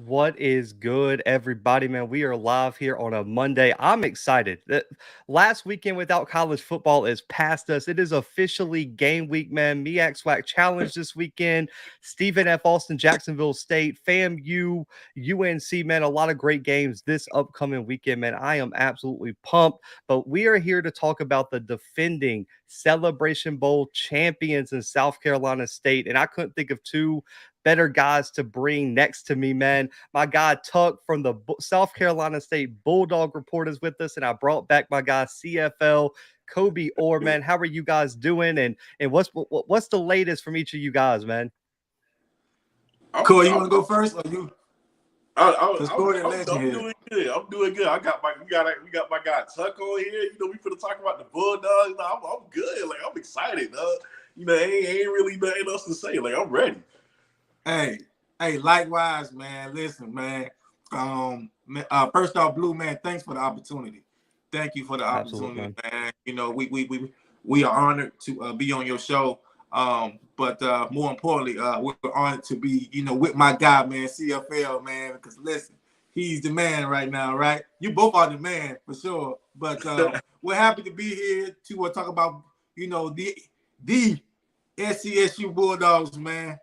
What is good, everybody, man? We are live here on a Monday. I'm excited. Last weekend without college football is past us. It is officially game week, man. MEAC SWAC Challenge this weekend. Stephen F. Austin, Jacksonville State, FAMU, UNC, man. A lot of great games this upcoming weekend, man. I am absolutely pumped. But we are here to talk about the defending Celebration Bowl champions in South Carolina State. And I couldn't think of two better guys to bring next to me, man. My guy Tuck from the South Carolina State Bulldog Report is with us, and I brought back my guy CFL Cobi Orr, man. How are you guys doing? And what's the latest from each of you guys, man? Cool, you want to go first, or you? I'm doing good. I'm doing good. We got my guy Tuck on here. We finna talk about the Bulldogs. I'm good. Like, I'm excited. Ain't really nothing else to say. Like, I'm ready. Hey, likewise, man. Listen, man. First off, Blue, man, thanks for the opportunity. Thank you for the opportunity, man. We are honored to be on your show. But more importantly, we're honored to be, with my guy, man, CFL, man, because listen, he's the man right now, right? You both are the man for sure. But we're happy to be here to talk about, the SCSU Bulldogs, man.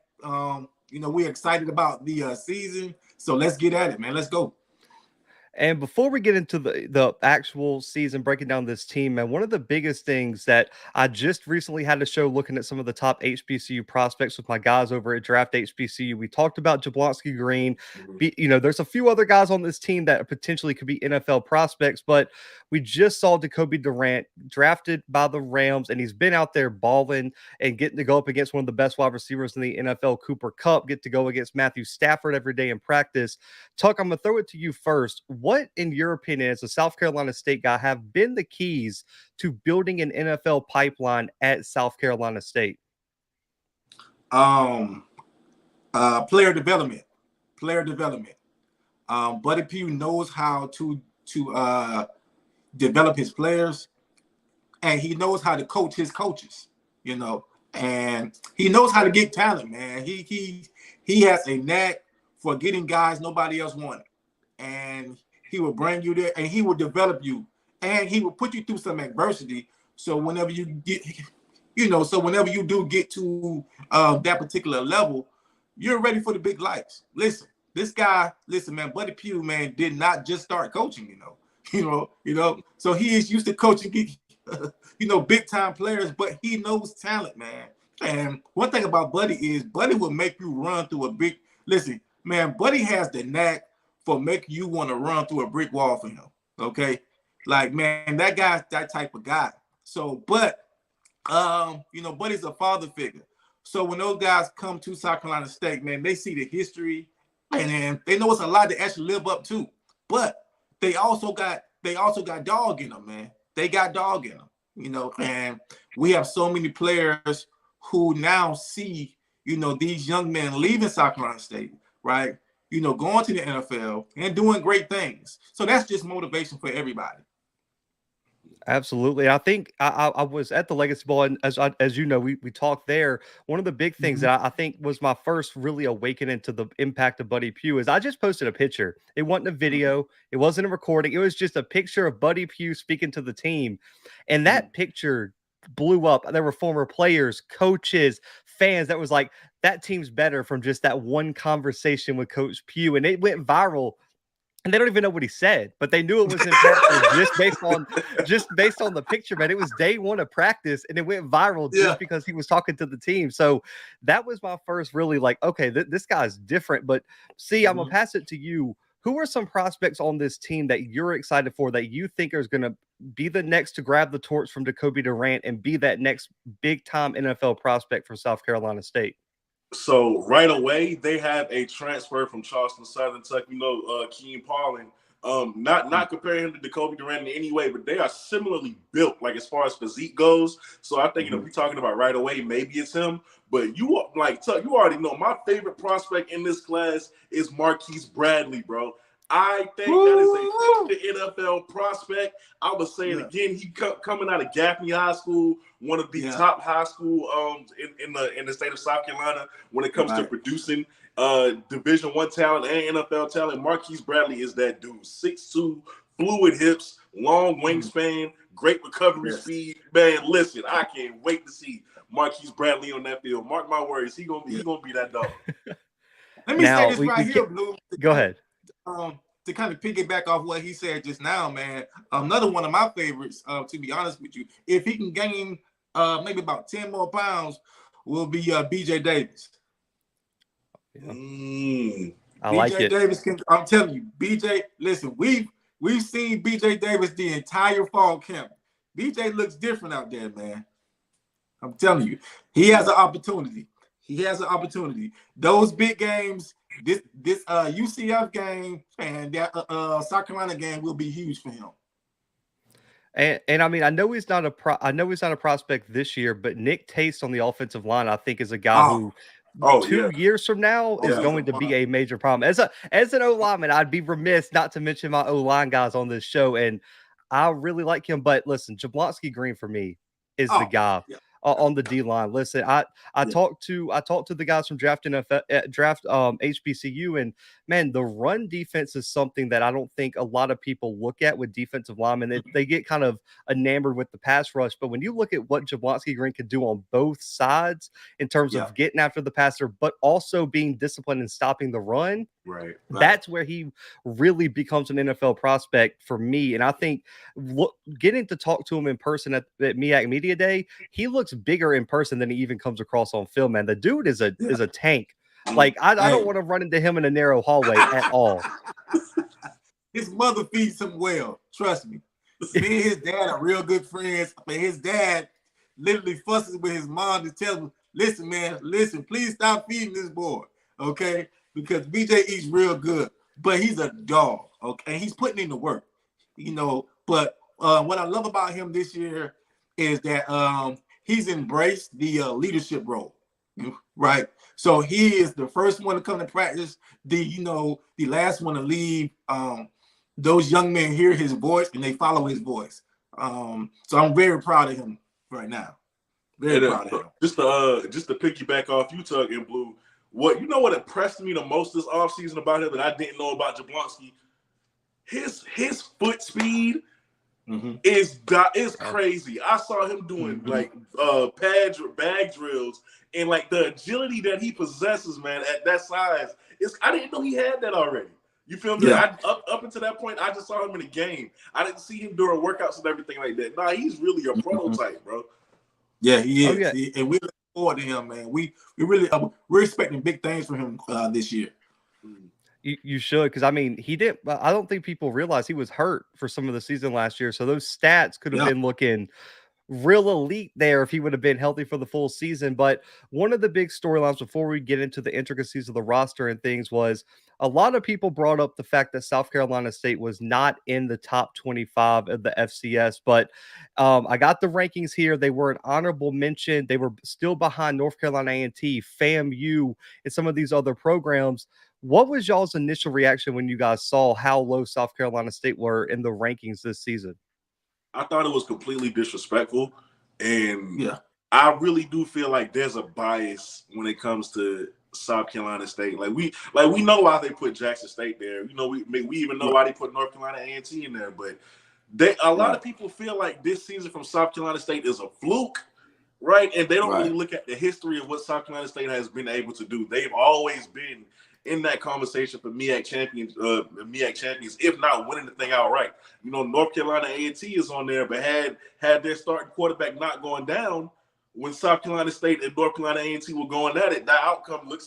We're excited about the season. So let's get at it, man. Let's go. And before we get into the actual season, breaking down this team, man, one of the biggest things that I just recently had a show looking at some of the top HBCU prospects with my guys over at Draft HBCU. We talked about Jablonski Green. There's a few other guys on this team that potentially could be NFL prospects, but we just saw Decobie Durant drafted by the Rams, and he's been out there balling and getting to go up against one of the best wide receivers in the NFL, Cooper Kupp, get to go against Matthew Stafford every day in practice. Tuck, I'm going to throw it to you first. What, in your opinion, as a South Carolina State guy, have been the keys to building an NFL pipeline at South Carolina State? Player development. Buddy Pough knows how to develop his players, and he knows how to coach his coaches, and he knows how to get talent, man. He has a knack for getting guys nobody else wanted, and he will bring you there, and he will develop you, and he will put you through some adversity. So whenever you get, whenever you do get to that particular level, you're ready for the big lights. Listen, man, Buddy Pough, man, did not just start coaching, So he is used to coaching, big time players, but he knows talent, man. And one thing about Buddy is Buddy will make you run through a big. Listen, man, Buddy has the knack for making you want to run through a brick wall for him. Okay, like, man, that guy's that type of guy. So, but Buddy's a father figure. So when those guys come to South Carolina State, man, they see the history, and then they know it's a lot to actually live up to. But they also got dog in them, man. They got dog in them, and we have so many players who now see, these young men leaving South Carolina State, right? Going to the NFL and doing great things. So that's just motivation for everybody. Absolutely. I think I was at the Legacy Bowl, and as you know, we talked there. One of the big things that I think was my first really awakening to the impact of Buddy Pough is I just posted a picture. It wasn't a video. It wasn't a recording. It was just a picture of Buddy Pough speaking to the team. And that picture blew up. There were former players, coaches, fans that was like, that team's better from just that one conversation with Coach Pough. And it went viral. And they don't even know what he said, but they knew it was impactful just based on the picture, man. It was day one of practice, and it went viral just because he was talking to the team. So that was my first really like, okay, this guy's different. But see, I'm gonna pass it to you. Who are some prospects on this team that you're excited for that you think is going to be the next to grab the torch from Decobie Durant and be that next big time NFL prospect for South Carolina State? So right away, they have a transfer from Charleston Southern, Keen Paulin. Not comparing him to Decobie Durant in any way, but they are similarly built, like as far as physique goes. So I think if we're talking about right away, maybe it's him. But you already know my favorite prospect in this class is Marquise Bradley, bro. I think that is a future NFL prospect. I would say it again. He coming out of Gaffney High School, one of the top high school in the state of South Carolina when it comes to producing Division I talent and NFL talent. Marquise Bradley is that dude. 6'2", fluid hips, long wingspan, great recovery speed. Man, listen, I can't wait to see Marquise Bradley on that field. Mark my words, he gonna be that dog. Let me say this right here, Blue. Go ahead. To kind of piggyback off what he said just now, man, another one of my favorites, to be honest with you, if he can gain maybe about 10 more pounds, will be BJ Davis. I like it. Davis I'm telling you, BJ, listen, we've seen BJ Davis the entire fall camp. BJ looks different out there, man. I'm telling you, he has an opportunity. Those big games, this UCF game and that South Carolina game will be huge for him. And I mean, I know he's not a prospect this year, but Nick Taste on the offensive line, I think, is a guy who 2 years from now is going to be a major problem. As an O-lineman, I'd be remiss not to mention my O-line guys on this show, and I really like him. But listen, Jablonski Green for me is the guy. On the D line. Listen, I talked to the guys from draft HBCU, and man, the run defense is something that I don't think a lot of people look at with defensive linemen. They get kind of enamored with the pass rush, but when you look at what Jablonski Green could do on both sides in terms of getting after the passer, but also being disciplined and stopping the run, that's where he really becomes an NFL prospect for me. And I think getting to talk to him in person at MEAC Media Day, he looks bigger in person than he even comes across on film, man. The dude is a tank. Like I don't want to run into him in a narrow hallway at all. His mother feeds him well, trust me. Me and his dad are real good friends, but his dad literally fusses with his mom to tell him, listen, please stop feeding this boy, okay? Because BJ eats real good, but he's a dog, okay? And he's putting in the work, but what I love about him this year is that he's embraced the leadership role, right? So he is the first one to come to practice, the last one to leave. Those young men hear his voice and they follow his voice. So I'm very proud of him right now. Very proud of him. Just to piggyback off you, Tug and Blue, what impressed me the most this offseason about him that I didn't know about Jablonski, his foot speed is crazy. I saw him doing like bag drills, and like the agility that he possesses, man, at that size, I didn't know he had that already. You feel me? Yeah. Up until that point, I just saw him in a game. I didn't see him during workouts and everything like that. Nah, he's really a prototype, bro. Yeah, he is. And we look forward to him, man. We really we're expecting big things from him this year. You should, because I mean, I don't think people realize he was hurt for some of the season last year. So those stats could have been looking real elite there if he would have been healthy for the full season. But one of the big storylines before we get into the intricacies of the roster and things was a lot of people brought up the fact that South Carolina State was not in the top 25 of the FCS. But I got the rankings here. They were an honorable mention. They were still behind North Carolina A&T, FAMU, and some of these other programs. What was y'all's initial reaction when you guys saw how low South Carolina State were in the rankings this season? I thought it was completely disrespectful, and I really do feel like there's a bias when it comes to South Carolina State. Like we know why they put Jackson State there. We even know why they put North Carolina A&T in there. But a lot of people feel like this season from South Carolina State is a fluke, right? And they don't really look at the history of what South Carolina State has been able to do. They've always been in that conversation for MEAC champions, if not winning the thing outright. North Carolina A&T is on there, but had their starting quarterback not going down when South Carolina State and North Carolina A&T were going at it, that outcome looks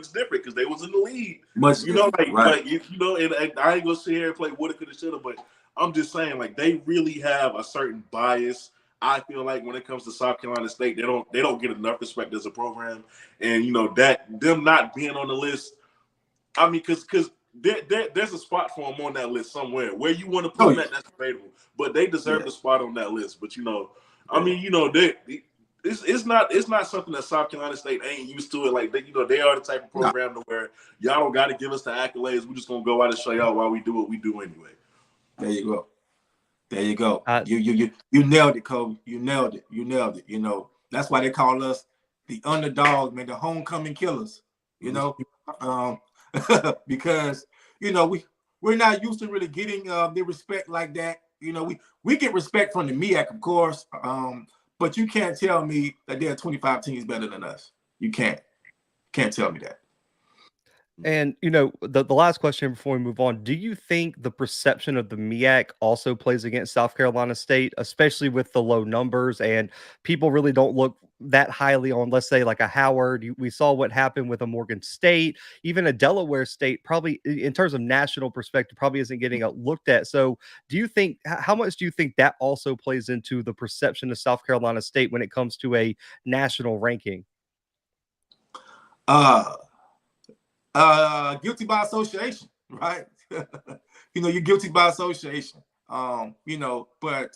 different because they was in the lead. And I ain't gonna sit here and play woulda, coulda, shoulda, but I'm just saying, like, they really have a certain bias. I feel like when it comes to South Carolina State, they don't get enough respect as a program, and that them not being on the list. I mean, because there's a spot for them on that list somewhere. Where you want to put them at, that's debatable. But they deserve the spot on that list. But it's not something that South Carolina State ain't used to it. Like they, they are the type of program to where y'all don't got to give us the accolades. We're just gonna go out and show y'all why we do what we do anyway. There you go. There you go. You nailed it, Kobe. You nailed it. You nailed it. That's why they call us the underdog, man, the homecoming killers. Because we're not used to really getting the respect like that. We get respect from the MEAC, of course. But you can't tell me that there are 25 teams better than us. You can't tell me that. And the last question before we move on, do you think the perception of the MEAC also plays against South Carolina State, especially with the low numbers, and people really don't look that highly on, let's say, like a Howard? We saw what happened with a Morgan State, even a Delaware State, probably in terms of national perspective, probably isn't getting looked at. So how much do you think that also plays into the perception of South Carolina State when it comes to a national ranking? Guilty by association, right? You're guilty by association. But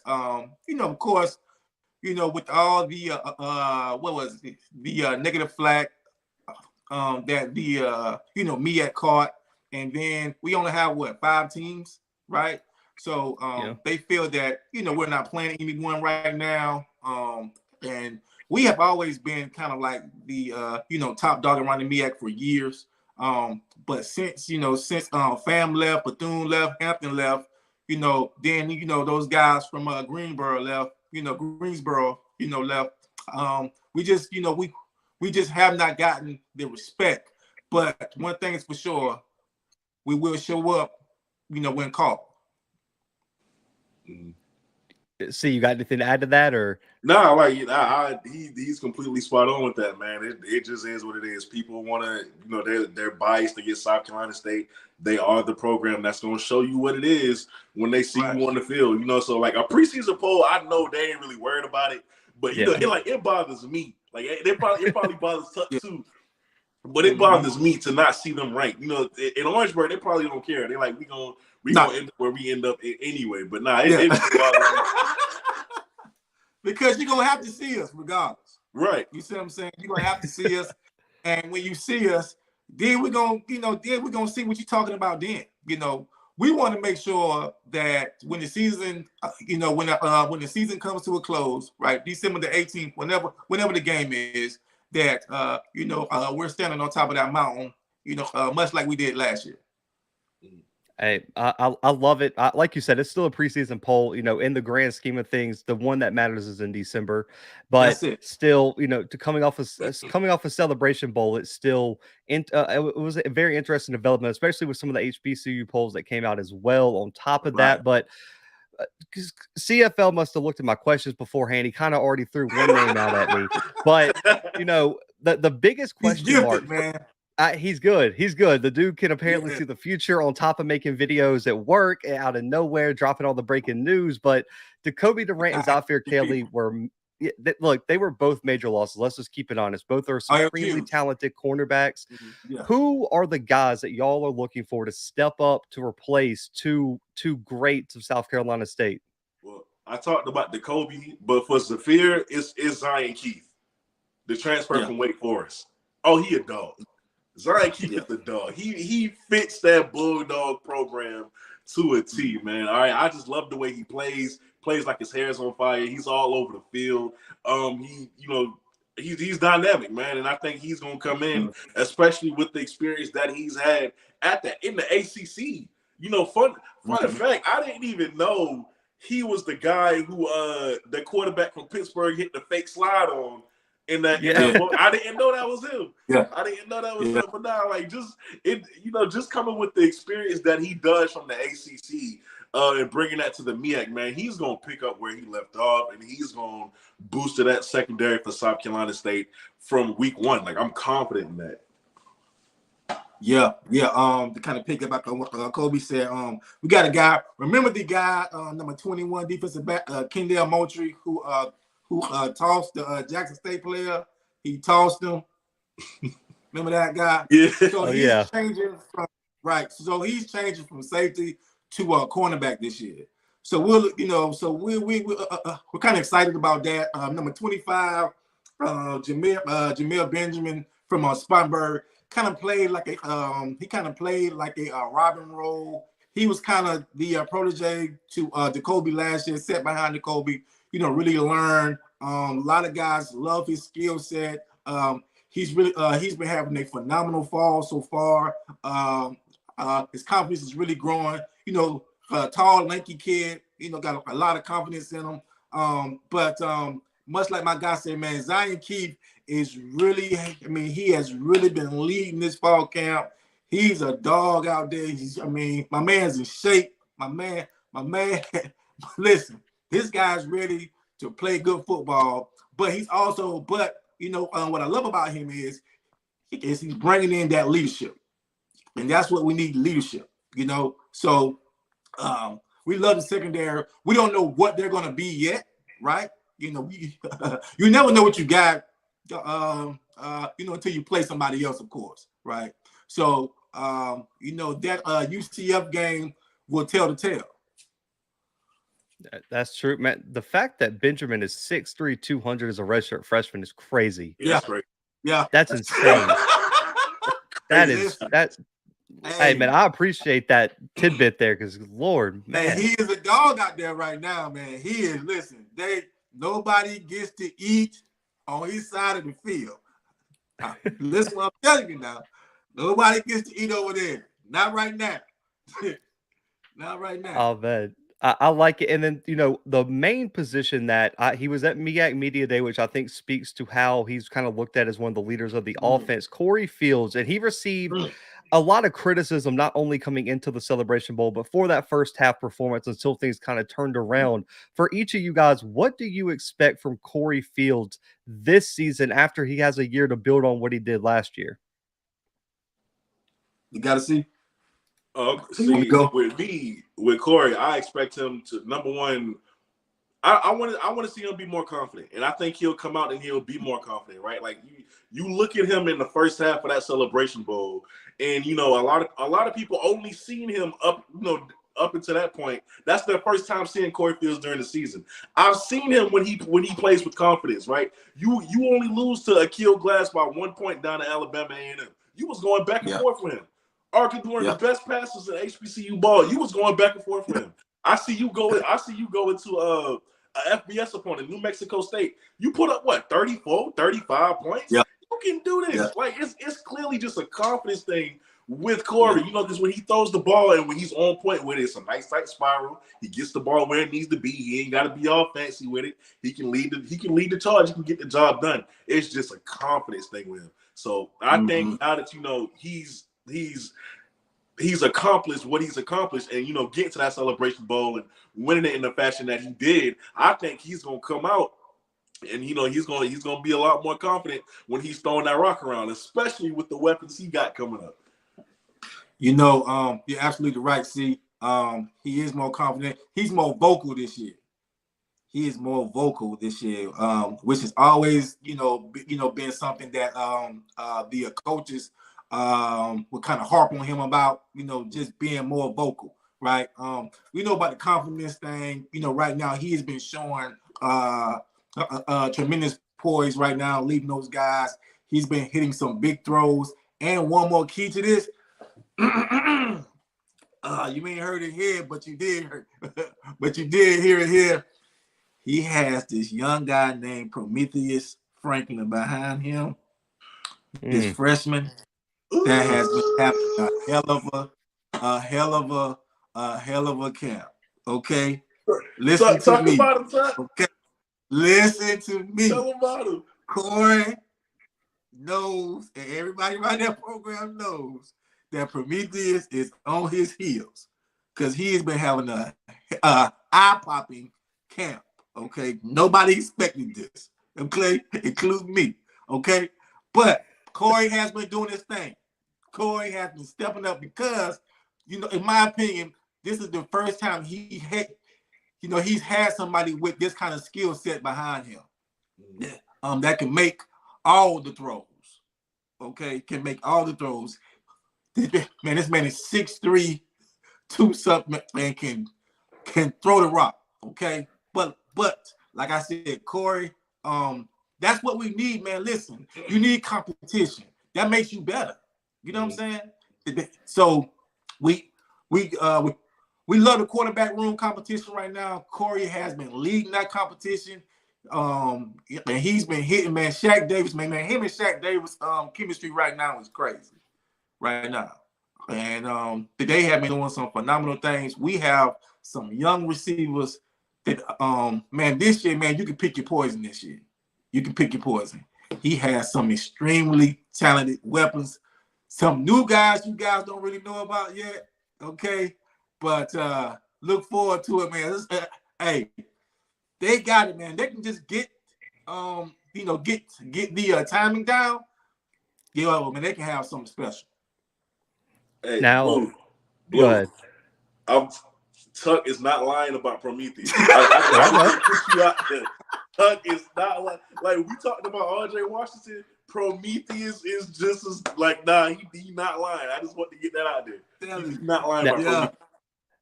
of course, with all the what was it? The negative flag that the MEAC caught, and then we only have 5 teams, right? So they feel that we're not playing anyone right now, and we have always been kind of like the top dog around the MEAC for years. But since Fam left, Bethune left, Hampton left, then those guys from Greensboro left, left. We just we just have not gotten the respect. But one thing is for sure, we will show up, when called. See, you got anything to add to that, or? No, he's completely spot on with that, man. It just is what it is. People want to, they're biased against South Carolina State. They are the program that's going to show you what it is when they see you on the field. So like a preseason poll, I know they ain't really worried about it, but it bothers me. Like it probably bothers Tuck too. But it bothers me to not see them ranked. In Orangeburg, they probably don't care. They're like, we gonna end up where we end up anyway. But it just bothers me. Because you're gonna have to see us regardless. Right. You see what I'm saying? You're gonna have to see us. And when you see us, then we're gonna see what you're talking about then. We want to make sure that when the season, when the season comes to a close, right, December the 18th, whenever the game is, that we're standing on top of that mountain, much like we did last year. Hey, I love it. Like you said, it's still a preseason poll. In the grand scheme of things, the one that matters is in December. But still, to coming off a Celebration Bowl, it's still it was a very interesting development, especially with some of the HBCU polls that came out as well. On top of that, but CFL must have looked at my questions beforehand. He kind of already threw one name out at me, but the biggest question mark, man. He's good. He's good. The dude can apparently see the future on top of making videos at work out of nowhere, dropping all the breaking news. But Decobie Durant and Zafir Kelly they were both major losses. Let's just keep it honest. Both are supremely talented cornerbacks. Who are the guys that y'all are looking for to step up to replace two greats of South Carolina State? Well, I talked about Decobie, but for Zafir, it's Zion Keith, the transfer from Wake Forest. Oh, he a dog. Zion Keith is the dog. He fits that Bulldog program to a T, man. All right, I just love the way he plays like his hair's on fire. He's all over the field. He's dynamic, man, and I think he's gonna come in, especially with the experience that he's had in the ACC. Fun fact, I didn't even know he was the guy who the quarterback from Pittsburgh hit the fake slide on. I didn't know that was him. I didn't know that was him. But now, just coming with the experience that he does from the ACC and bringing that to the MEAC, man, he's gonna pick up where he left off, and he's gonna boost to that secondary for South Carolina State from week 1. Like, I'm confident in that. To kind of pick up on what Kobe said, we got a guy. Remember the guy, number 21 defensive back, Kendall Moultrie, who tossed the Jackson State player. He tossed him. Remember that guy? Yeah. So he's changing from safety to a cornerback this year. So we're kind of excited about that. Number 25, Jamil Benjamin from Spartanburg kind of played like a Robin role. He was kind of the protege to Decobie last year, sat behind Decobie, really learned. A lot of guys love his skill set. He's been having a phenomenal fall so far. His confidence is really growing. Tall, lanky kid, got a lot of confidence in him. But much like my guy said, man, Zion Keith is really, he has really been leading this fall camp. He's a dog out there. My man's in shape. My man, listen, this guy's ready to play good football, but he's also, what I love about him is he's bringing in that leadership. And that's what we need, leadership, So we love the secondary. We don't know what they're going to be yet, right? You never know what you got, until you play somebody else, of course, right? So, that UCF game will tell the tale. That's true, man. The fact that Benjamin is 6'3", 200 as a redshirt freshman is crazy. Yeah, that's great. Yeah, that's insane. That's. Hey, man, I appreciate that tidbit there because, Lord, man, he is a dog out there right now, man. He is. Listen, nobody gets to eat on his side of the field. Listen, what I'm telling you now. Nobody gets to eat over there. Not right now. Not right now. Oh, man. I like it. And then, the main position that he was at MEAC Media Day, which I think speaks to how he's kind of looked at as one of the leaders of the offense, Corey Fields, and he received a lot of criticism, not only coming into the Celebration Bowl, but for that first half performance until things kind of turned around. For each of you guys, what do you expect from Corey Fields this season after he has a year to build on what he did last year? You got to see. With Corey, I expect him to, number one, I want to see him be more confident, and I think he'll come out and he'll be more confident, right? Like you look at him in the first half of that Celebration Bowl, and a lot of people only seen him up until that point. That's their first time seeing Corey Fields during the season. I've seen him when he plays with confidence, right? You only lose to Akil Glass by 1 point down to Alabama A&M. You was going back and forth with him. Arguably one of the best passes in HBCU ball. You was going back and forth with him. I see you go into a FBS opponent, New Mexico State. You put up 34, 35 points. Yeah. You can do this. Yeah. Like it's clearly just a confidence thing with Corey. Because when he throws the ball and when he's on point with it, it's a nice tight spiral. He gets the ball where it needs to be. He ain't got to be all fancy with it. He can lead the charge. He can get the job done. It's just a confidence thing with him. So I think now that he's accomplished what he's accomplished, and getting to that Celebration Bowl and winning it in the fashion that he did, I think he's gonna come out and he's gonna be a lot more confident when he's throwing that rock around, especially with the weapons he got coming up. You're absolutely right. See, he is more confident. He's more vocal this year. Which has always been something that the coaches would kind of harp on him about, just being more vocal, right? We know about the confidence thing. Right now he has been showing tremendous poise right now, leading those guys. He's been hitting some big throws. And one more key to this, you ain't heard it here, but you did hear it here. He has this young guy named Prometheus Franklin behind him, this freshman. That has been having a hell of a camp. Okay, listen to me. Okay, listen to me. Tell about him. Corey knows, and everybody around that program knows that Prometheus is on his heels because he has been having a eye-popping camp. Okay, nobody expected this. Okay, including me. Okay, but Corey has been doing his thing. Corey has been stepping up because, in my opinion, this is the first time he's had somebody with this kind of skill set behind him that can make all the throws. Okay, can make all the throws. Man, this man is 6'3", 2-something, and can throw the rock. Okay, but like I said, Corey, That's what we need, man. Listen, you need competition. That makes you better. You know what I'm saying? So we love the quarterback room competition right now. Corey has been leading that competition. And he's been hitting, man. Shaq Davis, man, him and Shaq Davis chemistry right now is crazy. Right now. And they have been doing some phenomenal things. We have some young receivers that man, this year, man, you can pick your poison this year. You can pick your poison. He has some extremely talented weapons. Some new guys you guys don't really know about yet. Okay. But look forward to it, man. Hey, they got it, man. They can just get get the timing down. Yeah, man, they can have something special. Hey, now, Blue, go ahead. Tuck is not lying about Prometheus. I put you out there. Tuck is not like we talked about Andre Washington. Prometheus is just as he not lying. I just want to get that out there. He's not lying about Prometheus.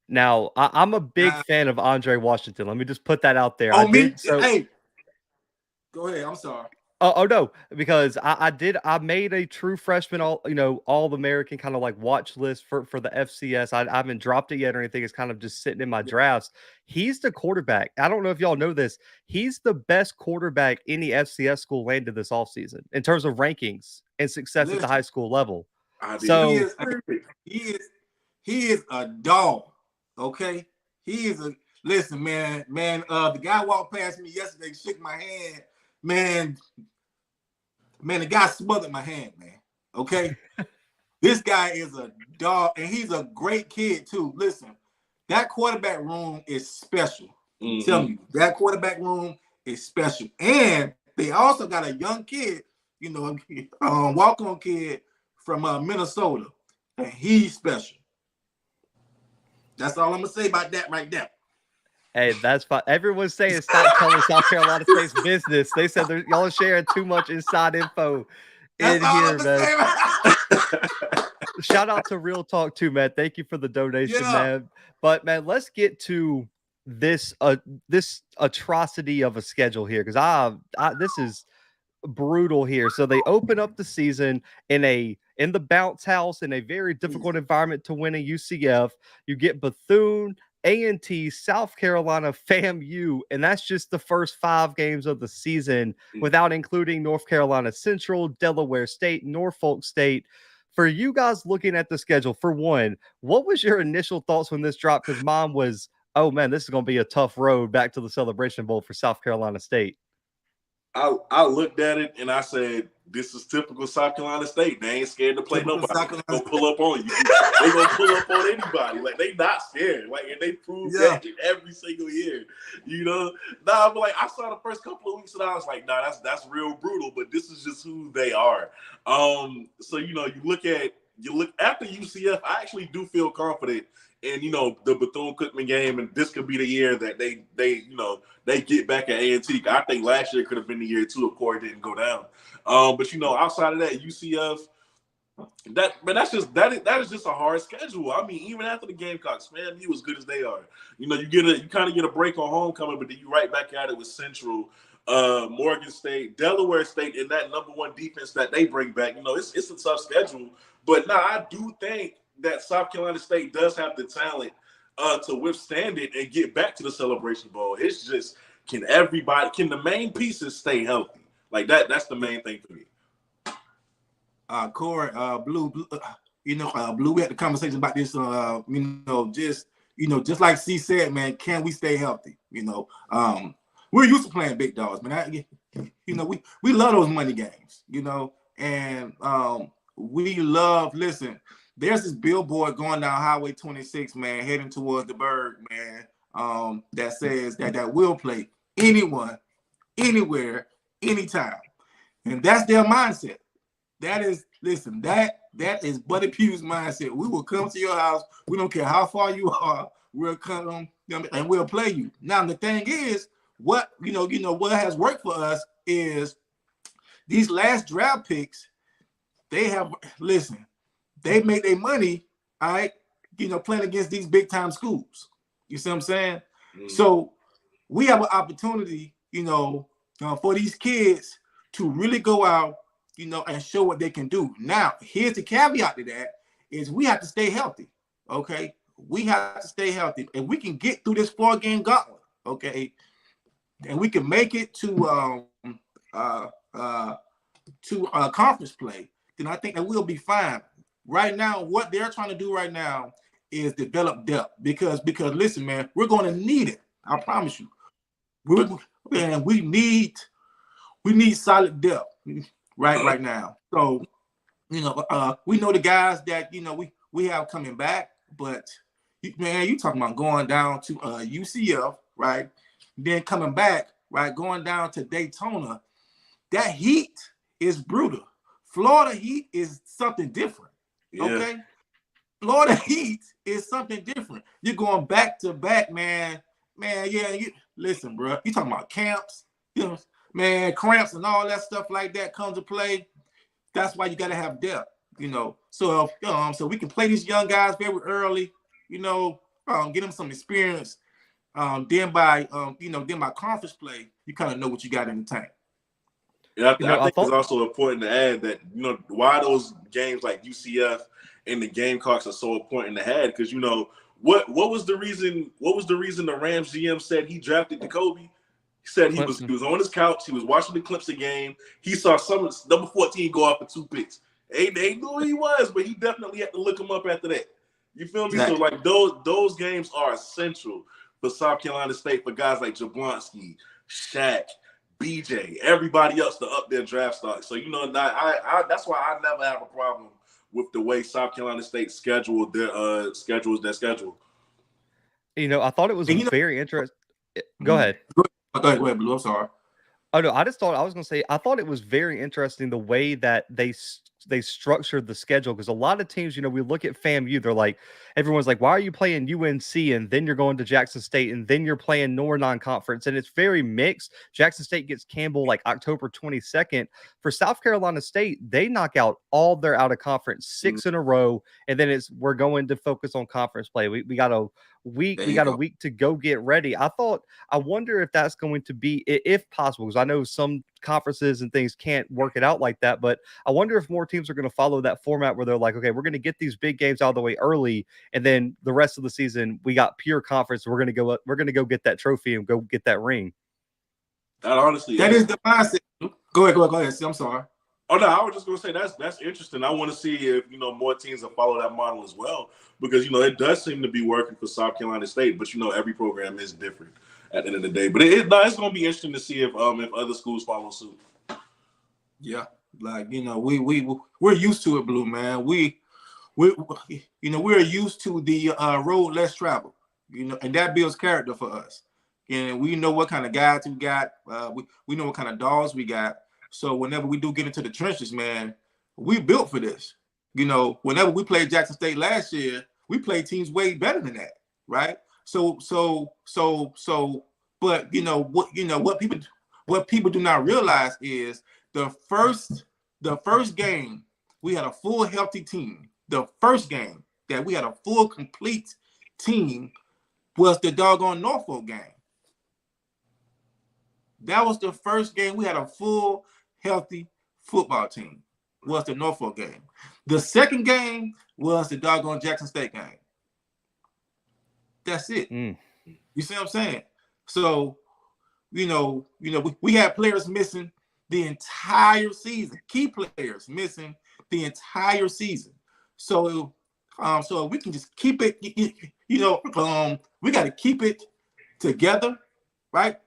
Now, I'm a big fan of Andre Washington. Let me just put that out there. Hey, go ahead. I'm sorry. Oh no, because I made a true freshman all-American kind of like watch list for the FCS. I haven't dropped it yet or anything. It's kind of just sitting in my drafts. He's the quarterback. I don't know if y'all know this. He's the best quarterback any FCS school landed this offseason in terms of rankings and success at the high school level. So he is a dog. Okay, he is a listen, man. The guy walked past me yesterday, shook my hand, man. The guy smothered my hand, man. Okay, this guy is a dog, and he's a great kid too. Listen, that quarterback room is special. I'm telling you, that quarterback room is special, and they also got a young kid, walk-on kid from Minnesota, and he's special. That's all I'm gonna say about that right there. Hey, that's fine. Everyone's saying stop telling South Carolina State's business. They said y'all are sharing too much inside info in here, man. Shout out to Real Talk too, man. Thank you for the donation, man. But man, let's get to this atrocity of a schedule here, because this is brutal here. So they open up the season in the bounce house in a very difficult environment to win a UCF. You get Bethune, A&T, South Carolina, FAMU, and that's just the first 5 games of the season without including North Carolina Central, Delaware State, Norfolk State. For you guys looking at the schedule, for one, what was your initial thoughts when this dropped? Because mine was, oh man, this is going to be a tough road back to the Celebration Bowl for South Carolina State. I looked at it and I said, this is typical South Carolina State. They ain't scared to play nobody. They're going to pull up on you. They're going to pull up on anybody. Like, they not scared. Like, and they prove that every single year. But like, I saw the first couple of weeks and I was like, nah, that's real brutal, but this is just who they are. So, you look after UCF, I actually do feel confident in, the Bethune-Cookman game, and this could be the year that they get back at A&T. I think last year could have been the year too if Corey didn't go down. But outside of that, UCF, that is just a hard schedule. I mean, even after the Gamecocks, man, you as good as they are. You kind of get a break on homecoming, but then you right back at it with Central, Morgan State, Delaware State, and that number 1 defense that they bring back. It's a tough schedule. But now I do think that South Carolina State does have the talent to withstand it and get back to the Celebration Bowl. It's just, can the main pieces stay healthy? Like that's the main thing for me. Corey, Blue, Blue, we had the conversation about this, just like C said, man, can we stay healthy? We're used to playing big dogs, man. We love those money games, and we love, listen, there's this billboard going down Highway 26, man, heading towards the Berg, man, that says that will play anyone, anywhere, anytime. And that's their mindset. That is, listen, that is Buddy Pugh's mindset. We will come to your house. We don't care how far you are. We'll come and we'll play you. Now, the thing is, what has worked for us is these last draft picks, they make their money, all right, playing against these big time schools. You see what I'm saying? So we have an opportunity, for these kids to really go out, and show what they can do. Now, here's the caveat to that is we have to stay healthy. Okay. We have to stay healthy. And we can get through this 4-game gauntlet. Okay. And we can make it to conference play, then I think that we'll be fine. Right now, what they're trying to do right now is develop depth because listen, man, we're going to need it. I promise you. We need solid depth right now. So, we know the guys that we have coming back, but man, you talking about going down to UCF, right? Then coming back, right, going down to Daytona. That heat is brutal. Florida heat is something different. Yeah. Okay. Florida heat is something different. You're going back to back, man. Yeah. Listen, bro. You talking about camps? Man, cramps and all that stuff like that comes to play. That's why you got to have depth. So we can play these young guys very early. Get them some experience. Then by conference play, you kind of know what you got in the tank. Yeah, I think it's also important to add that why those games like UCF and the Gamecocks are so important to have because what was the reason the Rams GM said he drafted Decobie? He said he was on his couch, he was watching the Clemson game, he saw number 14 go off for 2 picks. They knew who he was, but he definitely had to look him up after that. You feel me? Exactly. So like those games are essential for South Carolina State for guys like Jablonski, Shaq, BJ, everybody else to up their draft stock. So that's why I never have a problem with the way South Carolina State schedules their schedule. I thought it was very interesting. Go ahead. Go ahead, Blue. I'm sorry. Oh no, I thought it was very interesting the way that they structured the schedule because a lot of teams, we look at FAMU, they're like, everyone's like, why are you playing UNC and then you're going to Jackson State and then you're playing non-conference, and it's very mixed. Jackson State gets Campbell like October 22nd. For South Carolina State, they knock out all their out of conference 6 in a row, and then we're going to focus on conference play. We got a week to go get ready. I wonder if that's going to be, if possible, because I know some conferences and things can't work it out like that, but I wonder if more teams are going to follow that format where they're like, okay, we're going to get these big games out of the way early, and then the rest of the season we got pure conference. We're going to go get that trophy and go get that ring. That is the mindset. Go ahead. I'm sorry. Oh no, I was just gonna say that's interesting. I want to see if more teams will follow that model as well, because it does seem to be working for South Carolina State, but every program is different at the end of the day. But it's gonna be interesting to see if other schools follow suit. Yeah, like we're used to it, Blue, man. We're used to the road less traveled, and that builds character for us. And we know what kind of guys we got. We know what kind of dogs we got. So whenever we do get into the trenches, man, we built for this. Whenever we played Jackson State last year, we played teams way better than that, right? But what people do not realize is the first game we had a full healthy team. The first game that we had a full complete team was the doggone Norfolk game. That was the first game we had a full healthy football team, was the Norfolk game. The second game was the doggone Jackson State game. That's it. You see what I'm saying? So, we had players missing the entire season, key players missing the entire season. So, we can just keep it, we got to keep it together, right?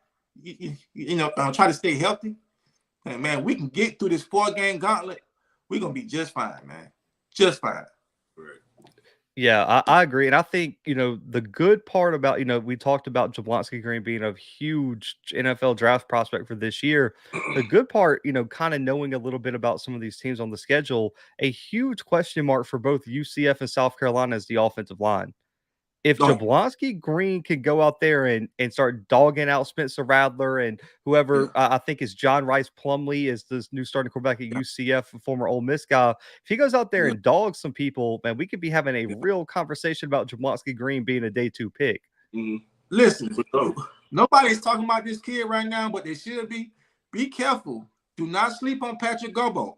Try to stay healthy. And man, we can get through this 4-game gauntlet. We're gonna be just fine, man. Just fine. Yeah, I agree. And I think, the good part about, we talked about Jablonski Green being a huge NFL draft prospect for this year. The good part, kind of knowing a little bit about some of these teams on the schedule, a huge question mark for both UCF and South Carolina is the offensive line. If Jablonski Green could go out there and start dogging out Spencer Rattler and whoever, I think is John Rice Plumlee is this new starting quarterback at UCF, a former Ole Miss guy. If he goes out there and dogs some people, man, we could be having a real conversation about Jablonski Green being a day 2 pick. Listen, nobody's talking about this kid right now, but they should be. Be careful Do not sleep on Patrick Gobo.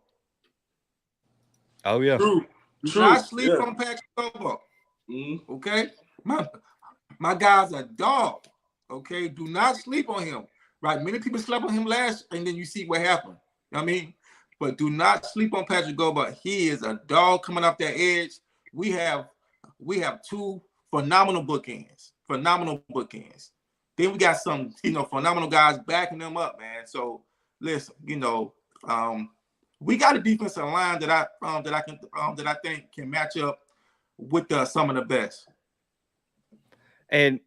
Oh yeah. Do not sleep on Patrick Gobo. Okay, my guy's a dog. Okay, do not sleep on him. Right, many people slept on him last, and then you see what happened. You know what I mean, but do not sleep on Patrick Gobo. He is a dog coming off that edge. We have two phenomenal bookends. Then we got some, phenomenal guys backing them up, man. So listen, we got a defensive line that I think can match up with some of the best. And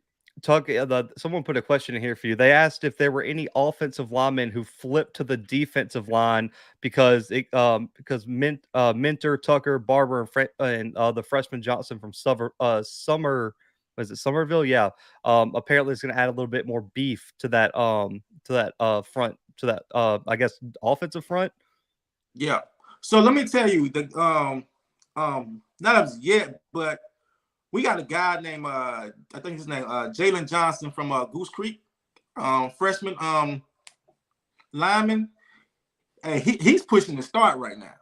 someone put a question in here for you. They asked if there were any offensive linemen who flipped to the defensive line because Mentor, Tucker, Barber, and the freshman Johnson from Somerville. Yeah. Apparently it's going to add a little bit more beef to that front, to that I guess offensive front. Yeah. So let me tell you, not as yet, but we got a guy named I think his name Jalen Johnson from Goose Creek, freshman lineman. And he's pushing the start right now.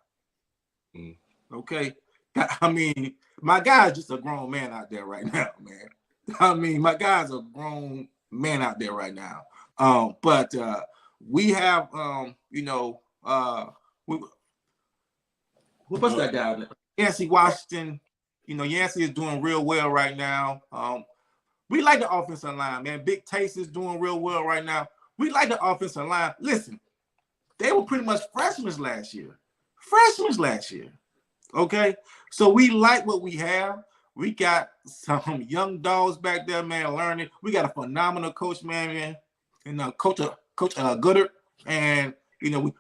Okay. I mean, my guy's just a grown man out there right now, man. I mean, my guy's a grown man out there right now. But we have what's that guy? Yancey Washington. Yancey is doing real well right now. We like the offensive line, man. Big Taste is doing real well right now. We like the offensive line. Listen, they were pretty much freshmen last year. Okay? So we like what we have. We got some young dogs back there, man, learning. We got a phenomenal coach, man. And Coach Goodard. And,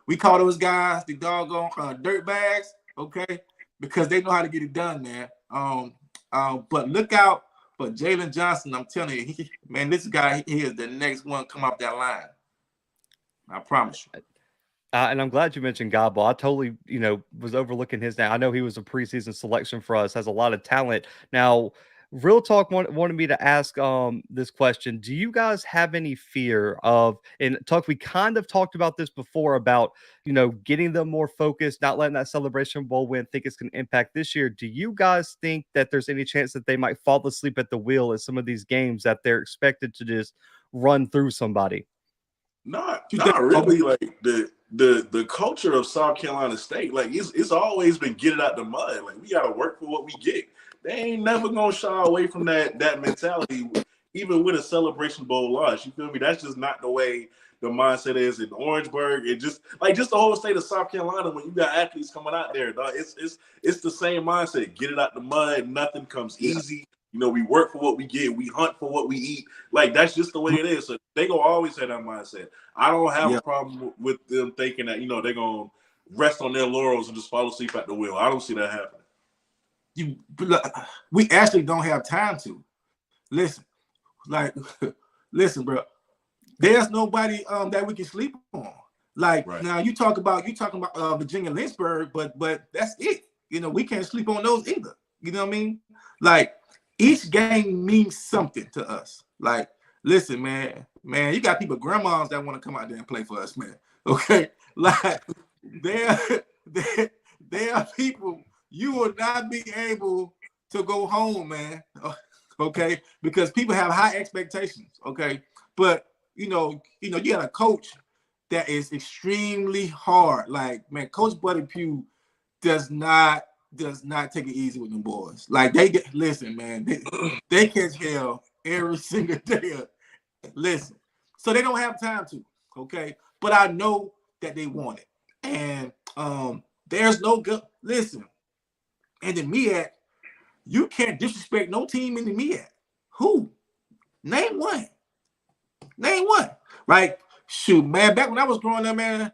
we call those guys the doggone dirt bags, okay? Because they know how to get it done, man. But look out for Jalen Johnson. I'm telling you, this guy, he is the next one come off that line. I promise you. And I'm glad you mentioned Godball. I totally, was overlooking his name. I know he was a preseason selection for us, has a lot of talent. Now, Real Talk wanted me to ask this question. Do you guys have any fear of, and Tuck, we kind of talked about this before about, getting them more focused, not letting that Celebration Bowl win think it's going to impact this year. Do you guys think that there's any chance that they might fall asleep at the wheel at some of these games that they're expected to just run through somebody? Not really. Like the culture of South Carolina State, like it's always been get it out the mud. Like we gotta work for what we get. They ain't never gonna shy away from that mentality, even with a Celebration Bowl loss. You feel me? That's just not the way the mindset is in Orangeburg. It just the whole state of South Carolina. When you got athletes coming out there, dog, it's the same mindset. Get it out the mud. Nothing comes easy. We work for what we get. We hunt for what we eat. Like, that's just the way it is. So they gonna always have that mindset. I don't have a problem with them thinking that, they're going to rest on their laurels and just fall asleep at the wheel. I don't see that happening. We actually don't have time to. Listen, bro. There's nobody that we can sleep on. Now you talk about Virginia Lynchburg, but that's it. We can't sleep on those either. You know what I mean? Each game means something to us. Listen, man, you got people, grandmas that want to come out there and play for us, man. Okay, there are people you will not be able to go home, man. Okay, because people have high expectations. Okay, but you got a coach that is extremely hard. Coach Buddy Pough does not take it easy with them boys. Listen, man, they catch hell every single day. Listen, so they don't have time to, okay? But I know that they want it. And there's no good. Listen, and the MEAC, you can't disrespect no team in the MEAC. Who? Name one. Right? Shoot, man, back when I was growing up, man,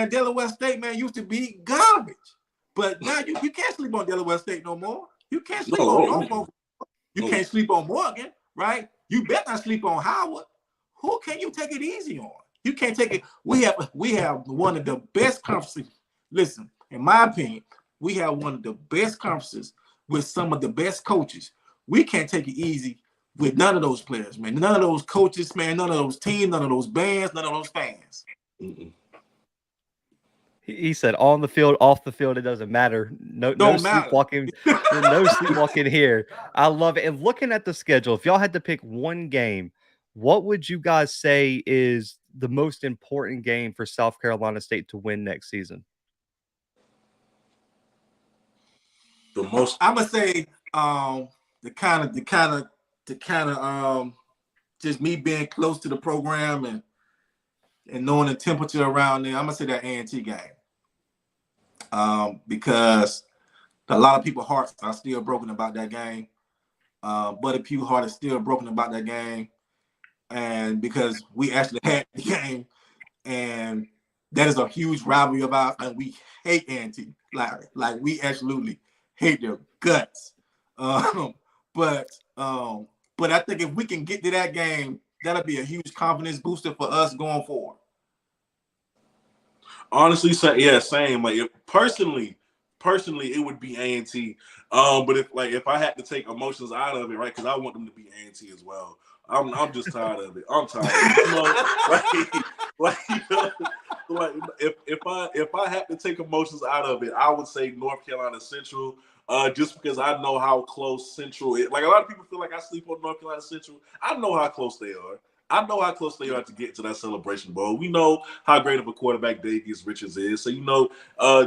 Delaware State, man, used to be garbage. But now you can't sleep on Delaware State no more. You can't sleep on Norfolk. You can't sleep on Morgan, right? You better not sleep on Howard. Who can you take it easy on? You can't take it. We have one of the best conferences. Listen, in my opinion, we have one of the best conferences with some of the best coaches. We can't take it easy with none of those players, man. None of those coaches, man. None of those teams. None of those bands. None of those fans. He said, "On the field, off the field, it doesn't matter. No Don't matter. sleepwalking, no sleepwalking here." I love it. And looking at the schedule, if y'all had to pick one game, what would you guys say is the most important game for South Carolina State to win next season? I'm gonna say the kind of just me being close to the program and knowing the temperature around there. I'm gonna say that A&T game. Because a lot of people's hearts are still broken about that game. Buddy Pough heart is still broken about that game. And because we actually had the game, and that is a huge rivalry of ours, and we hate A&T. Like we absolutely hate their guts. But I think if we can get to that game, that'll be a huge confidence booster for us going forward. Honestly, same. Like personally, it would be A&T. But if I had to take emotions out of it, right? Because I want them to be A&T as well. I'm just tired of it. I'm tired of it. If I had to take emotions out of it, I would say North Carolina Central. Just because I know how close Central is. Like a lot of people feel like I sleep on North Carolina Central. I know how close they are. I know how close they are to get to that Celebration Bowl. We know how great of a quarterback Davius Richards is. So,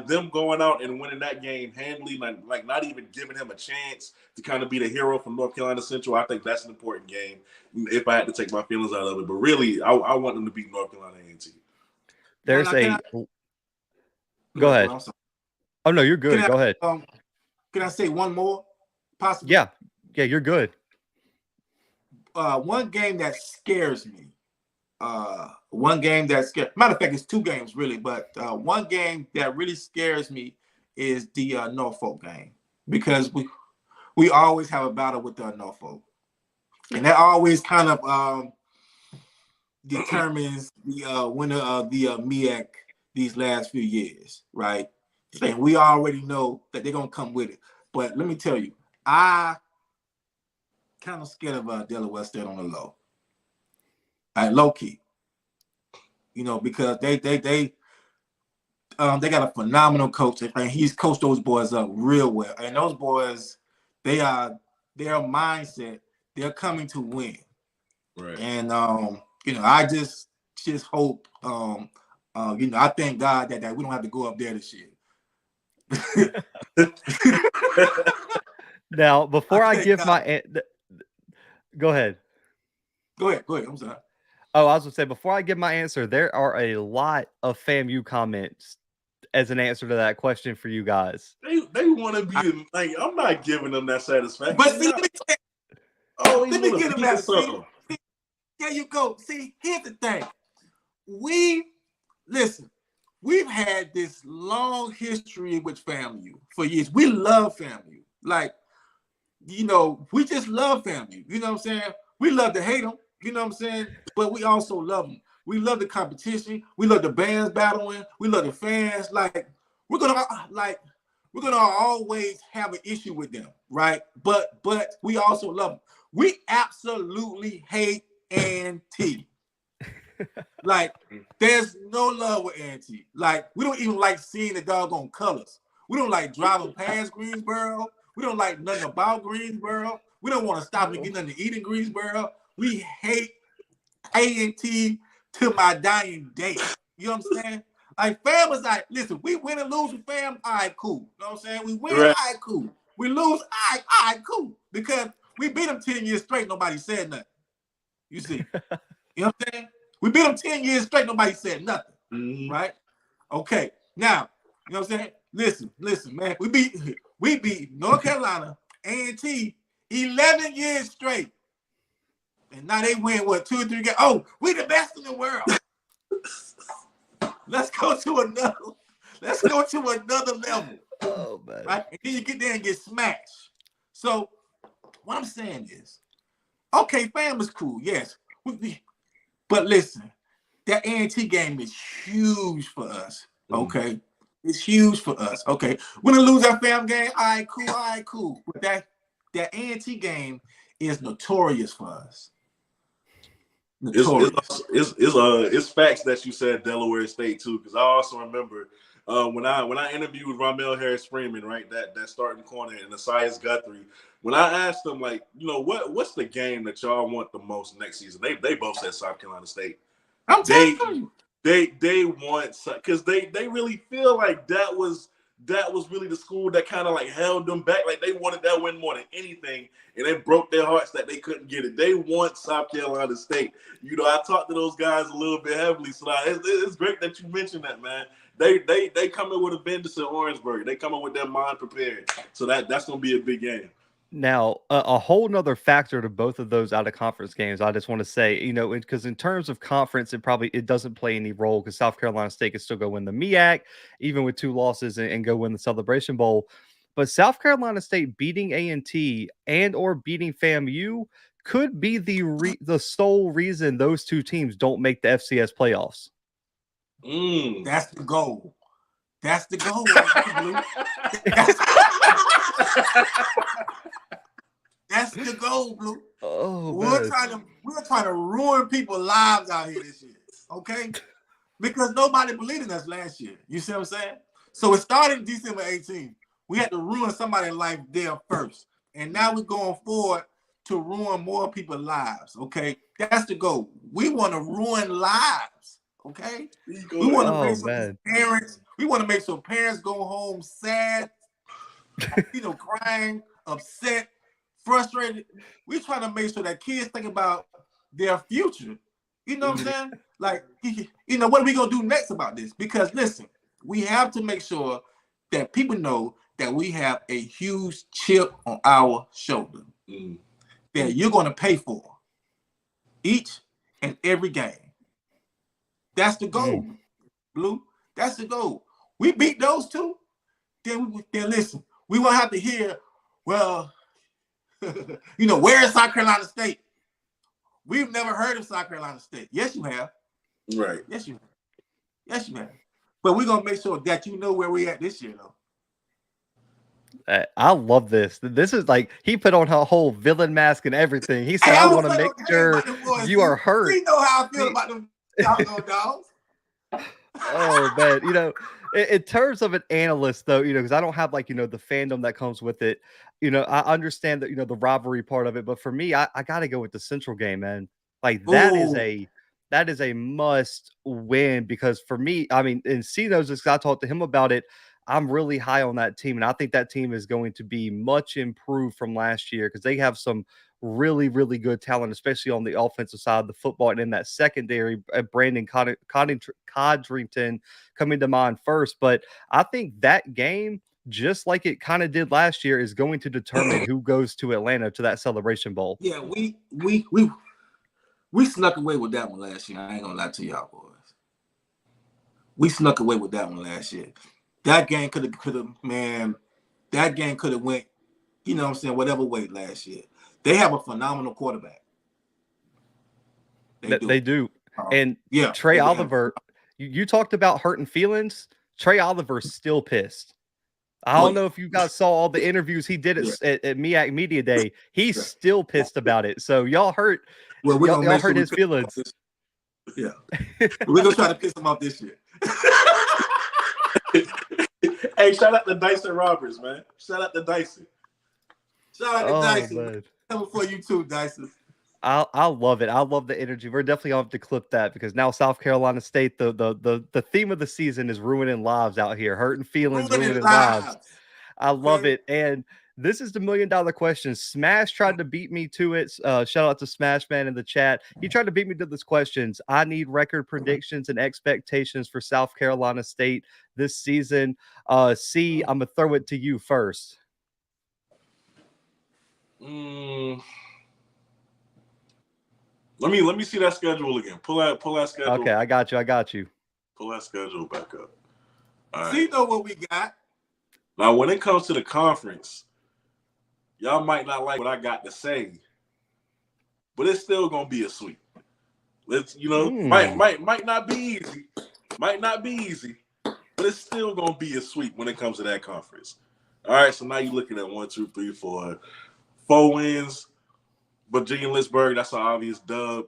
them going out and winning that game handily, like not even giving him a chance to kind of be the hero from North Carolina Central, I think that's an important game if I had to take my feelings out of it. But really, I want them to beat North Carolina A&T. There's Go ahead. Oh, no, you're good. Go ahead. Can I say one more? Possibly? Yeah, you're good. One game that scares me. Matter of fact, it's two games really, but one game that really scares me is the Norfolk game, because we always have a battle with Norfolk, and that always kind of determines the winner of the MEAC these last few years, right? And we already know that they're gonna come with it. But let me tell you, I kind of scared of Delaware State on the low. Low key. Because they got a phenomenal coach, and he's coached those boys up real well. And those boys, their mindset, they're coming to win. Right. And I just hope I thank God that we don't have to go up there this year. Now, before I give my go ahead. Go ahead. I'm sorry. Oh, I was going to say, before I give my answer, there are a lot of FAMU comments as an answer to that question for you guys. They want to be like, I'm not giving them that satisfaction. But see, let me get them that. See, there you go. See, here's the thing. We've had this long history with FAMU for years. We love FAMU. Like, we just love FAMU. You know what I'm saying? We love to hate them. You know what I'm saying? But we also love them. We love the competition. We love the bands battling. We love the fans. Like, we're gonna always have an issue with them, right? But we also love them. We absolutely hate A&T. Like, there's no love with A&T. Like, we don't even like seeing the doggone colors. We don't like driving past Greensboro. We don't like nothing about Greensboro. We don't want to stop and get nothing to eat in Greensboro. We hate A&T to my dying day. You know what I'm saying? Like, fam was like, listen, we win and lose with fam, all right, cool. You know what I'm saying? We win, all right, cool. We lose, all right, cool. Because we beat them 10 years straight, nobody said nothing. You see? You know what I'm saying? We beat them 10 years straight, nobody said nothing. Right? Okay. Now, you know what I'm saying? Listen, man. We beat North Carolina, A&T, 11 years straight. And now they win, 2 or 3 games. Oh, we the best in the world. Let's go to another level. Oh, man. Right? And then you get there and get smashed. So what I'm saying is, okay, fam is cool, yes. But listen, that A&T game is huge for us. Okay. It's huge for us. Okay. We're gonna lose our fam game. All right, cool. But that A&T game is notorious for us. It's facts that you said Delaware State too, because I also remember when I interviewed Ramel Harris Freeman, right, that starting corner, and Asias Guthrie, when I asked them, like, what's the game that y'all want the most next season, they both said South Carolina State. I'm telling you. They want, because they really feel like that was really the school that kind of like held them back. Like they wanted that win more than anything, and it broke their hearts that they couldn't get it. They want South Carolina State. I talked to those guys a little bit heavily, so it's great that you mentioned that, man. They coming with a vengeance in Orangeburg. They coming with their mind prepared, so that's gonna be a big game. Now, a whole nother factor to both of those out of conference games, I just want to say, because in terms of conference, it doesn't play any role because South Carolina State can still go win the MEAC, even with 2 losses, and go win the Celebration Bowl. But South Carolina State beating A&T and or beating FAMU could be the sole reason those 2 teams don't make the FCS playoffs. That's the goal. That's the goal. That's the goal, Blue. Oh, we're trying to ruin people's lives out here this year, okay? Because nobody believed in us last year. You see what I'm saying? So it started December 18th. We had to ruin somebody's life there first, and now we're going forward to ruin more people's lives. Okay, that's the goal. We want to ruin lives. Okay, we want to make some parents. We want to make some parents go home sad, crying, upset, frustrated. We're trying to make sure that kids think about their future. You know what I'm saying? Like, what are we gonna do next about this? Because listen, we have to make sure that people know that we have a huge chip on our shoulder that you're gonna pay for each and every game. That's the goal, Blue. That's the goal. We beat those 2, then listen. We won't have to hear, well, where is South Carolina State? We've never heard of South Carolina State. Yes, you have. Right. Yes, you have. Yes, you have. But we're gonna make sure that you know where we're at this year, though. I love this. This is like he put on a whole villain mask and everything. He said, "I want to make sure you are hurt." We know how I feel about them dogs. Oh man, in terms of an analyst though, because I don't have the fandom that comes with it. I understand that the rivalry part of it, but for me, I got to go with the Central game, man. Like that is a must win because for me, I mean, and C knows this because I talked to him about it. I'm really high on that team, and I think that team is going to be much improved from last year because they have some really, really good talent, especially on the offensive side of the football. And in that secondary, Brandon Codrington coming to mind first. But I think that game, just like it kind of did last year, is going to determine who goes to Atlanta to that Celebration Bowl. Yeah, we snuck away with that one last year. I ain't gonna lie to y'all boys. We snuck away with that one last year. That game could have went, whatever way last year. They have a phenomenal quarterback. They do. And Trey Oliver, you talked about hurting feelings. Trey Oliver's still pissed. I don't know if you guys saw all the interviews he did at MEAC Media Day. He's still pissed about it. So y'all hurt. Well, y'all hurt his feelings. Yeah, we're gonna try to piss him off this year. Hey, shout out to Dyson Roberts, man. Shout out to Dyson. Shout out to Dyson. Man. Coming for you too, Dyson. I love it. I love the energy. We're definitely going to have to clip that because now South Carolina State, the theme of the season is ruining lives out here, hurting feelings, ruining lives. I love it. And this is the $1 million question. Smash tried to beat me to it. Shout out to Smash Man in the chat. He tried to beat me to this questions. I need record predictions and expectations for South Carolina State this season. C, I'm going to throw it to you first. Let me see that schedule again. Pull that schedule. Okay, I got you. Pull that schedule back up. All right. See, know what we got. Now, when it comes to the conference, y'all might not like what I got to say, but it's still gonna be a sweep. Might not be easy. Might not be easy, but it's still gonna be a sweep when it comes to that conference. All right, so now you're looking at 1, 2, 3, 4 wins. Virginia Lynchburg, that's an obvious dub.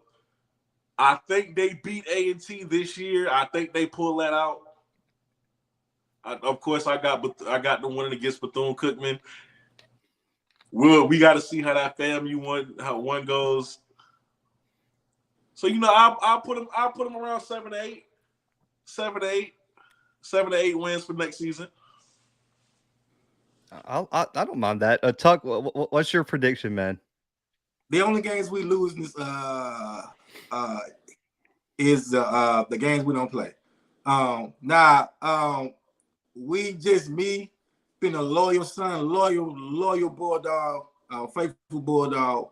I think they beat A&T this year. I think they pull that out. Of course, I got the winning against Bethune-Cookman. We got to see how that one goes. So I'll put them around 7 to 8, 7 to 8 wins for next season. I don't mind that. Tuck, what's your prediction, man? The only games we lose is the games we don't play. We just me being a loyal son, loyal bulldog, faithful bulldog.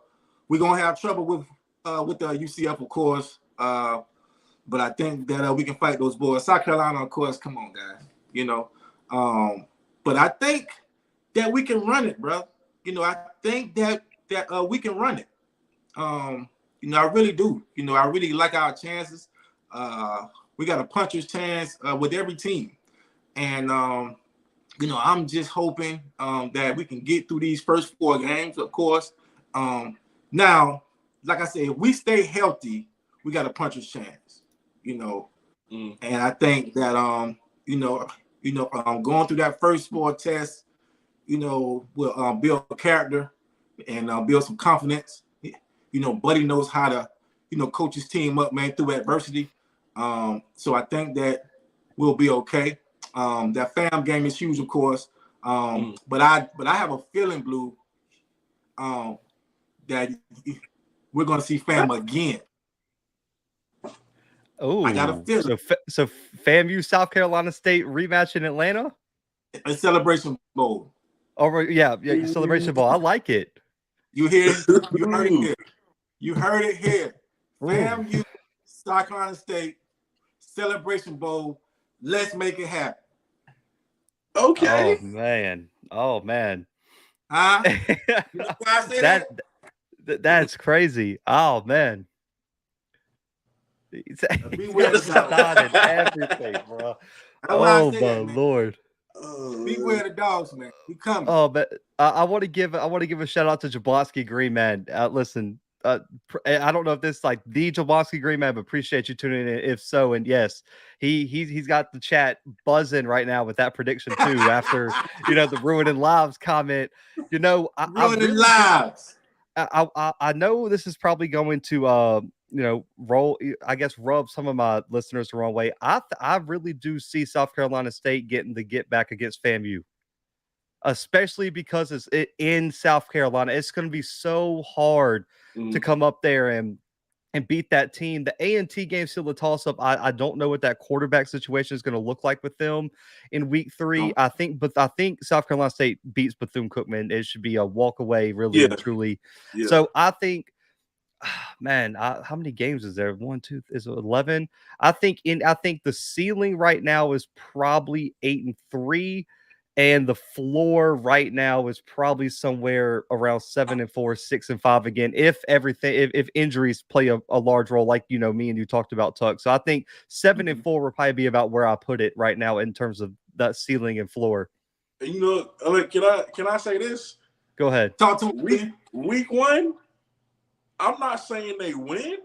We're gonna have trouble with the UCF, of course. But I think that we can fight those boys. South Carolina, of course. Come on, guys. But I think that we can run it, bro. I think that we can run it. I really do. I really like our chances. We got a puncher's chance with every team. And, I'm just hoping that we can get through these first 4 games, of course. Now, like I said, if we stay healthy, we got a puncher's chance, And I think that, going through that first 4 tests, we'll build character and build some confidence. Buddy knows how to, coach his team up, man, through adversity. So I think that we'll be okay. That fam game is huge, of course. But I have a feeling, Blue, that we're going to see fam again. Oh, I got a feeling. So FAMU South Carolina State rematch in Atlanta? A Celebration Bowl. Oh, yeah, Celebration Bowl. I like it. You hear it? You heard it here. You heard it here. FAMU South Carolina State Celebration Bowl. Let's make it happen. Okay. Oh man. Huh? You know why I say that's crazy. Oh man. Beware the dogs. And everything, bro. Oh my Lord. Beware the dogs, man. We coming. Oh, but I want to give a shout out to Jablonski Green, man. Listen, I don't know if this is like the Jablonski Green, man, but appreciate you tuning in. If so, and yes, he's got the chat buzzing right now with that prediction too. After the ruining lives comment, ruining lives. I know this is probably going to rub some of my listeners the wrong way. I really do see South Carolina State getting the get back against FAMU, especially because it's in South Carolina. It's going to be so hard to come up there and beat that team. The A&T game still a toss-up. I don't know what that quarterback situation is going to look like with them in week 3. I think South Carolina State beats Bethune-Cookman. It should be a walk away, really and truly. Yeah. So I think, man, how many games is there? 1, 2, is it 11? I think the ceiling right now is probably 8-3. And the floor right now is probably somewhere around 7-4, 6-5 again. If injuries play a large role, like me and you talked about, Tuck. So I think 7-4 will probably be about where I put it right now in terms of that ceiling and floor. Can I say this? Go ahead. Talk to me. Week 1, I'm not saying they win,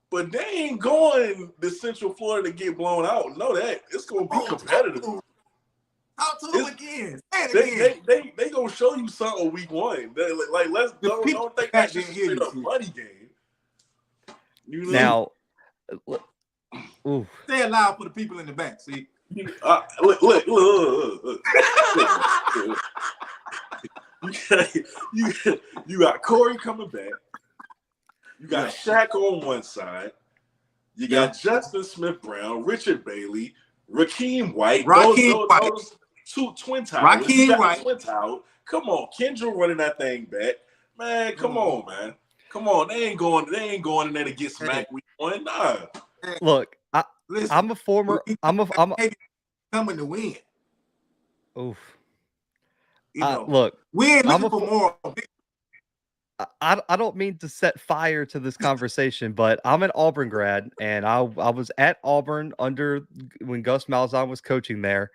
but they ain't going to Central Florida to get blown out. Know that it's going to be competitive. Talk to them again. They gonna show you something week 1. Let's don't think that's just straight up money game. Now, say it loud for the people in the back. See, look. You got Corey coming back. You got Shaq on one side. You got Justin Smith-Brown, Richard Bailey, Rakeem White. Those two twin towers. Rakeem White. Twin tower. Come on, Kendra running that thing back. Man, come on, man. Come on. They ain't going in there to get smacked week 1. Nah. Look, I'm a former. I'm coming to win. Oof. Look, we ain't looking for more. I don't mean to set fire to this conversation, but I'm an Auburn grad, and I was at Auburn when Gus Malzahn was coaching there.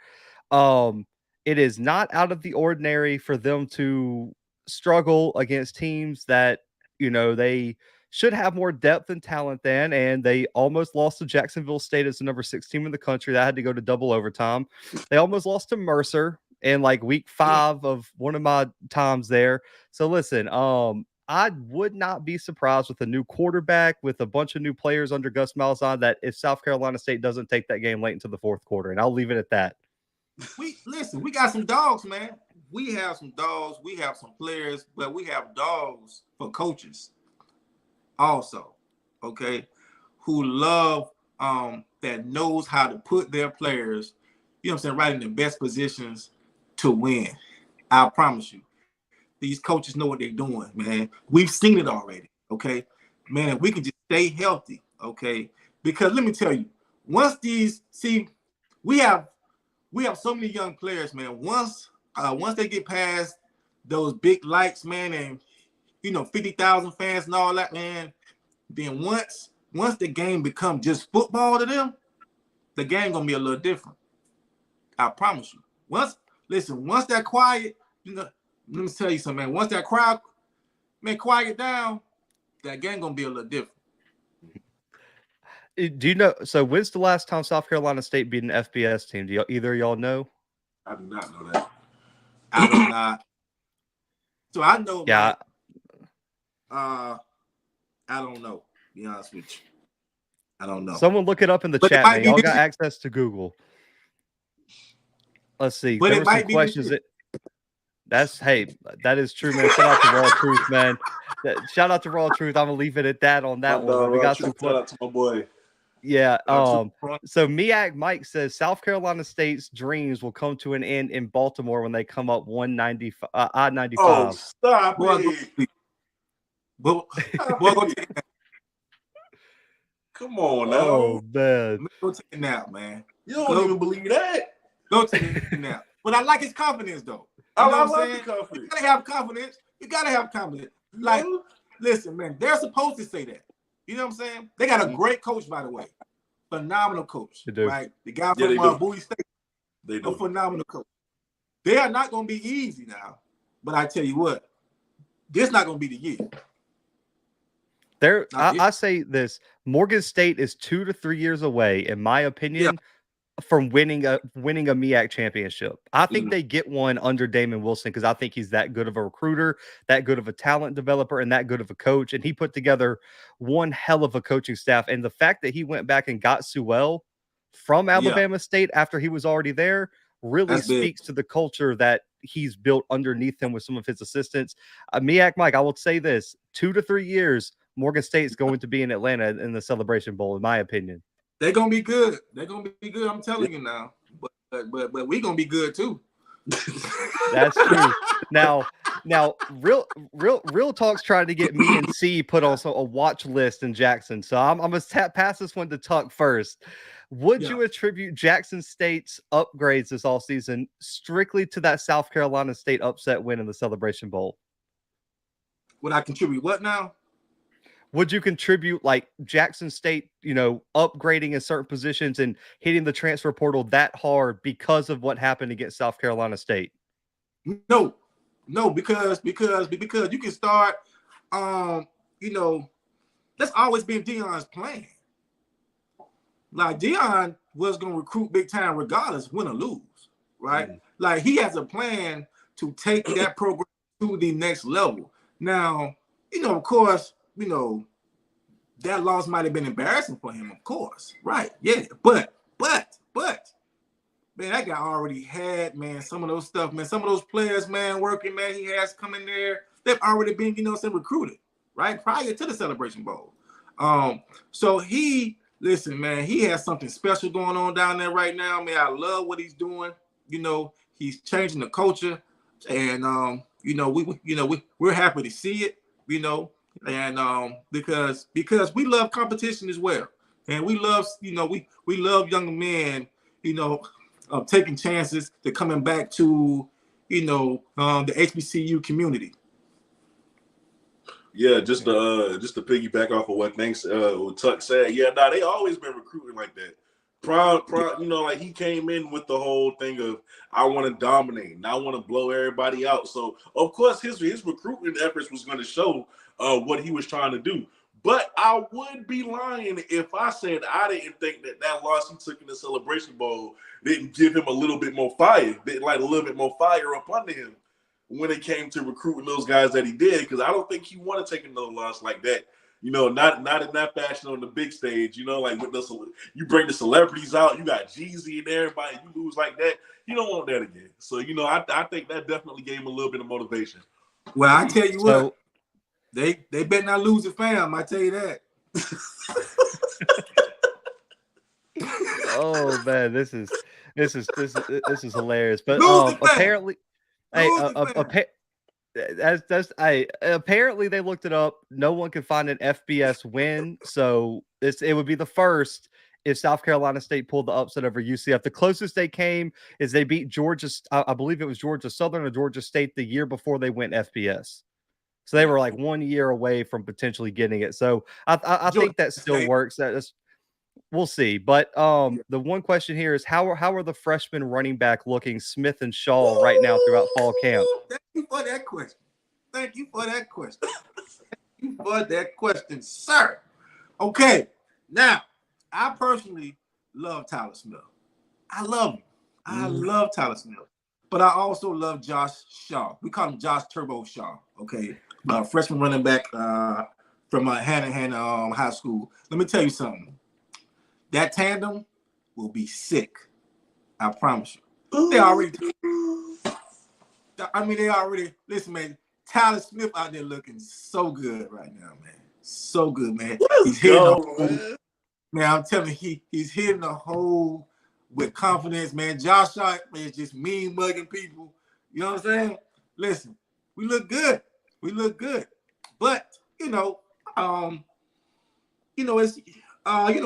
It is not out of the ordinary for them to struggle against teams that they should have more depth and talent than, and they almost lost to Jacksonville State as the number 6 team in the country. That had to go to double overtime. They almost lost to Mercer in like week 5 of one of my times there. So listen, I would not be surprised with a new quarterback, with a bunch of new players under Gus Malzahn, that if South Carolina State doesn't take that game late into the 4th quarter, and I'll leave it at that. We got some dogs, man. We have some dogs. We have some players, but we have dogs for coaches also, okay, who love that knows how to put their players, you know what I'm saying, right in the best positions to win. I promise you. These coaches know what they're doing, man. We've seen it already, okay? Man, if we can just stay healthy, okay? Because let me tell you, once we have so many young players, man. Once they get past those big lights, man, and 50,000 fans and all that, man, then once the game becomes just football to them, the game gonna be a little different. I promise you. Once that quiet, let me tell you something, man. Once that crowd, man, quiet down, that game gonna be a little different. Do you know? So, when's the last time South Carolina State beat an FBS team? Do either of y'all know? I do not know that. I do not. So I know. Yeah. I don't know. To be honest with you, I don't know. Someone look it up in the chat, man. Y'all got access to Google. Let's see. But there were some questions. That is true, man. Shout out to Raw Truth, man. Shout out to Raw Truth. I'm gonna leave it at that on that one. We got some. Shout out to my boy. Yeah. So MEAC Mike says South Carolina State's dreams will come to an end in Baltimore when they come up I-95. Oh, stop it. Come on now. Oh, man. Go take a nap, man. You don't even believe that. Go take a nap. But I like his confidence, though. I like the confidence. You gotta have confidence. You gotta have confidence. Like, listen, man, they're supposed to say that. You know what I'm saying? They got a great coach, by the way. Phenomenal coach. They do. Right? The guy from Bowie State. They do. A phenomenal coach. They are not going to be easy now. But I tell you what, this is not going to be the year. I say this. Morgan State is 2 to 3 years away, in my opinion, from winning a MEAC championship. I think they get one under Damon Wilson because I think he's that good of a recruiter, that good of a talent developer, and that good of a coach. And he put together one hell of a coaching staff. And the fact that he went back and got Sewell from Alabama State after he was already there really speaks to the culture that he's built underneath him with some of his assistants. MEAC Mike, I will say this: 2 to 3 years, Morgan State is going to be in Atlanta in the Celebration Bowl, in my opinion. They're gonna be good. They're gonna be good. I'm telling you now. But we're gonna be good too. That's true. Now, real talk's trying to get me and C put on a watch list in Jackson. So I'm gonna pass this one to Tuck first. Would you attribute Jackson State's upgrades this offseason strictly to that South Carolina State upset win in the Celebration Bowl? Would I contribute what now? Would you contribute like Jackson State, upgrading in certain positions and hitting the transfer portal that hard because of what happened against South Carolina State? No, because you can start, that's always been Deion's plan. Like Deion was going to recruit big time regardless, win or lose, right? Mm-hmm. Like he has a plan to take that program to the next level. Now, of course, that loss might have been embarrassing for him, of course. Right. Yeah. But, man, that guy already had, man, some of those stuff, man. Some of those players, man, working, man, he has come in there. They've already been, recruited, right? Prior to the Celebration Bowl. So he has something special going on down there right now, man. I love what he's doing. He's changing the culture. And, we're happy to see it, and because we love competition as well, and we love we love young men taking chances to coming back to the HBCU community. Yeah, just to piggyback off of what Tuck said. Yeah, they always been recruiting like that. Like he came in with the whole thing of I want to dominate and I want to blow everybody out. So of course his recruitment efforts was going to show what he was trying to do. But I would be lying if I said I didn't think that loss he took in the Celebration Bowl didn't give him a little bit more fire, like a little bit more fire up under him when it came to recruiting those guys that he did. Because I don't think he want to take another loss like that. Not in that fashion on the big stage. Like with you bring the celebrities out, you got Jeezy and everybody, you lose like that. You don't want that again. So I think that definitely gave him a little bit of motivation. Well, I tell you what. They better not lose a fam. I tell you that. Oh man, this is hilarious. But apparently, apparently they looked it up. No one could find an FBS win, so it would be the first if South Carolina State pulled the upset over UCF. The closest they came is they beat Georgia. I believe it was Georgia Southern or Georgia State the year before they went FBS. So they were like 1 year away from potentially getting it. So I think that still works. We'll see. But the one question here is how are the freshmen running back looking, Smith and Shaw, right now throughout fall camp? Thank you for that question. Sir. Okay. Now, I personally love Tyler Smith. I love him. I love Tyler Smith. But I also love Josh Shaw. We call him Josh Turbo Shaw. Okay. Freshman running back from Hanahan High School. Let me tell you something. That tandem will be sick. I promise you. They already. Listen, man. Tyler Smith out there looking so good right now, man. So good, man. He's hitting the hole. Man, I'm telling you, he's hitting the hole with confidence, man. Josh Shaw is just mean mugging people. You know what I'm saying? Listen, we look good. But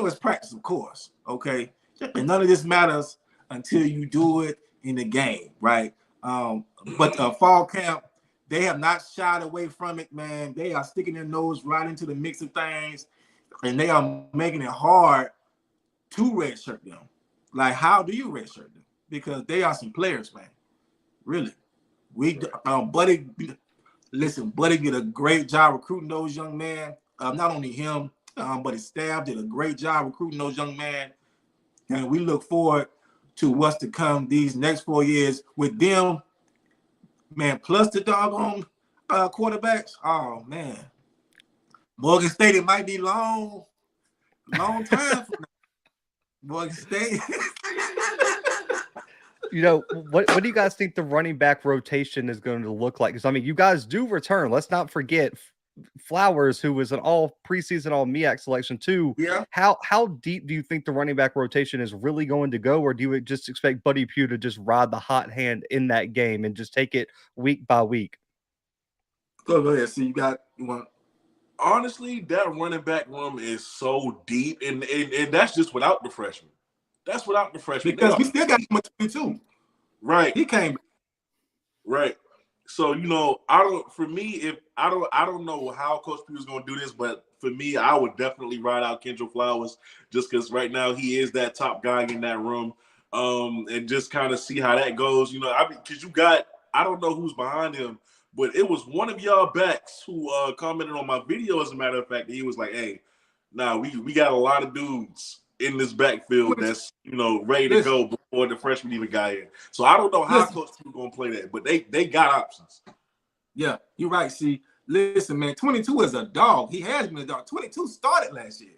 it's practice, of course. Okay, and none of this matters until you do it in the game, right? But fall camp, they have not shied away from it, man. They are sticking their nose right into the mix of things, and they are making it hard to redshirt them. Like, how do you redshirt them? Because they are some players, man. Really, Buddy. Listen, Buddy did a great job recruiting those young men. Not only him, but his staff did a great job recruiting those young men. And we look forward to what's to come these next 4 years with them, man, plus the doggone quarterbacks. Oh, man. Morgan State, it might be long time from now. Morgan State. What do you guys think the running back rotation is going to look like? Because, you guys do return. Let's not forget Flowers, who was an all preseason, all MEAC selection too. Yeah. How deep do you think the running back rotation is really going to go? Or do you just expect Buddy Pough to just ride the hot hand in that game and just take it week by week? Go ahead. So you want. Honestly, that running back room is so deep, and that's just without the freshmen. That's without the freshman. Because we still got him at 22. Right. He came. Right. So, I don't know how Coach Pough is going to do this, but for me, I would definitely ride out Kendall Flowers just because right now he is that top guy in that room, and just kind of see how that goes. Because I don't know who's behind him, but it was one of y'all backs who commented on my video, as a matter of fact, he was like, hey, we got a lot of dudes in this backfield that's ready to go before the freshman even got in. So I don't know how Coach Pough going to play that, but they got options. Yeah, you're right. See, listen, man, 22 is a dog. He has been a dog. 22 started last year.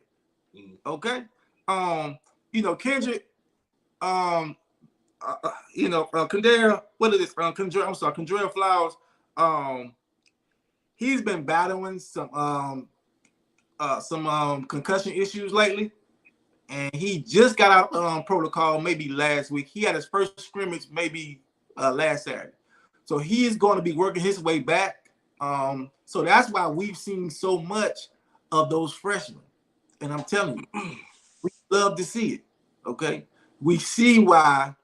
Okay, Kendrick, Kendra, what is this? Kendra Flowers. He's been battling some concussion issues lately. And he just got out on protocol maybe last week. He had his first scrimmage maybe last Saturday. So he is going to be working his way back. So that's why we've seen so much of those freshmen. And I'm telling you, we love to see it. Okay. We see why,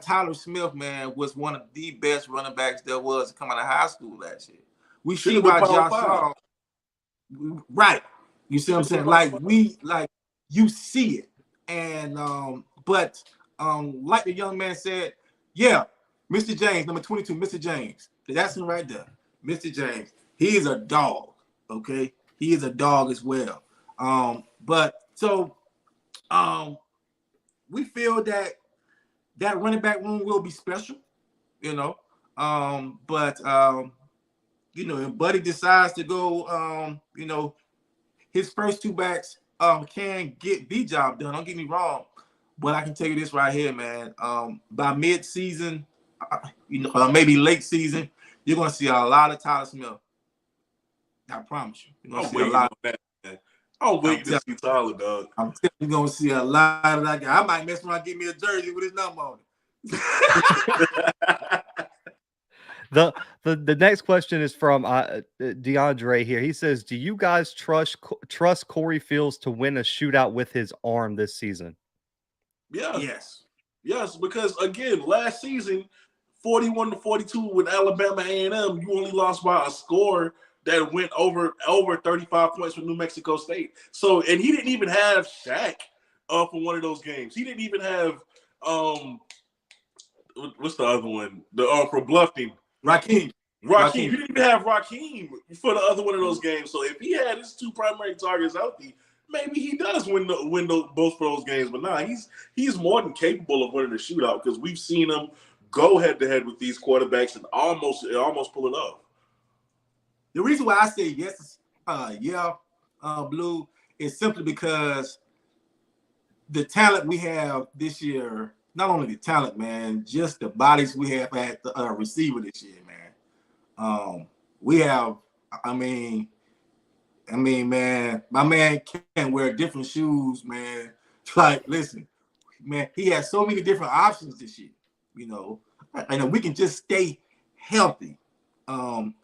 Tyler Smith, man, was one of the best running backs there was to come out of high school last year. We see why Josh Shaw. Right. You see what I'm saying? You see it. And like the young man said, yeah, Mr. James, number 22, Mr. James. That's him right there. Mr. James. He is a dog. Okay, he is a dog as well. But so we feel that running back room will be special, you know. But if Buddy decides to go, his first two backs can get the job done. Don't get me wrong, but I can tell you this right here, man. By mid-season, maybe late season, you're gonna see a lot of Tyler Smith. I promise you. You're gonna see a lot. I'm waiting to see Tyler, dog. I'm telling you, you're gonna see a lot of that guy. I might mess around and get me a jersey with his number on it. The next question is from DeAndre here. He says, "Do you guys trust Corey Fields to win a shootout with his arm this season?" Yeah. Yes. Because again, last season, 41-42 with Alabama A&M, you only lost by a score that went over 35 points for New Mexico State. So, and he didn't even have Shaq for one of those games. He didn't even have what's the other one? For Bluffton. Raheem. He didn't even have Raheem for the other one of those games. So if he had his two primary targets healthy, maybe he does win both of those games. But nah, he's more than capable of winning the shootout because we've seen him go head to head with these quarterbacks and almost pull it off. The reason why I say yes, Blue, is simply because the talent we have this year. Not only the talent, man, just the bodies we have at the receiver this year, man. We have, I mean, man, my man can wear different shoes, man. Like, listen, man, he has so many different options this year, and we can just stay healthy.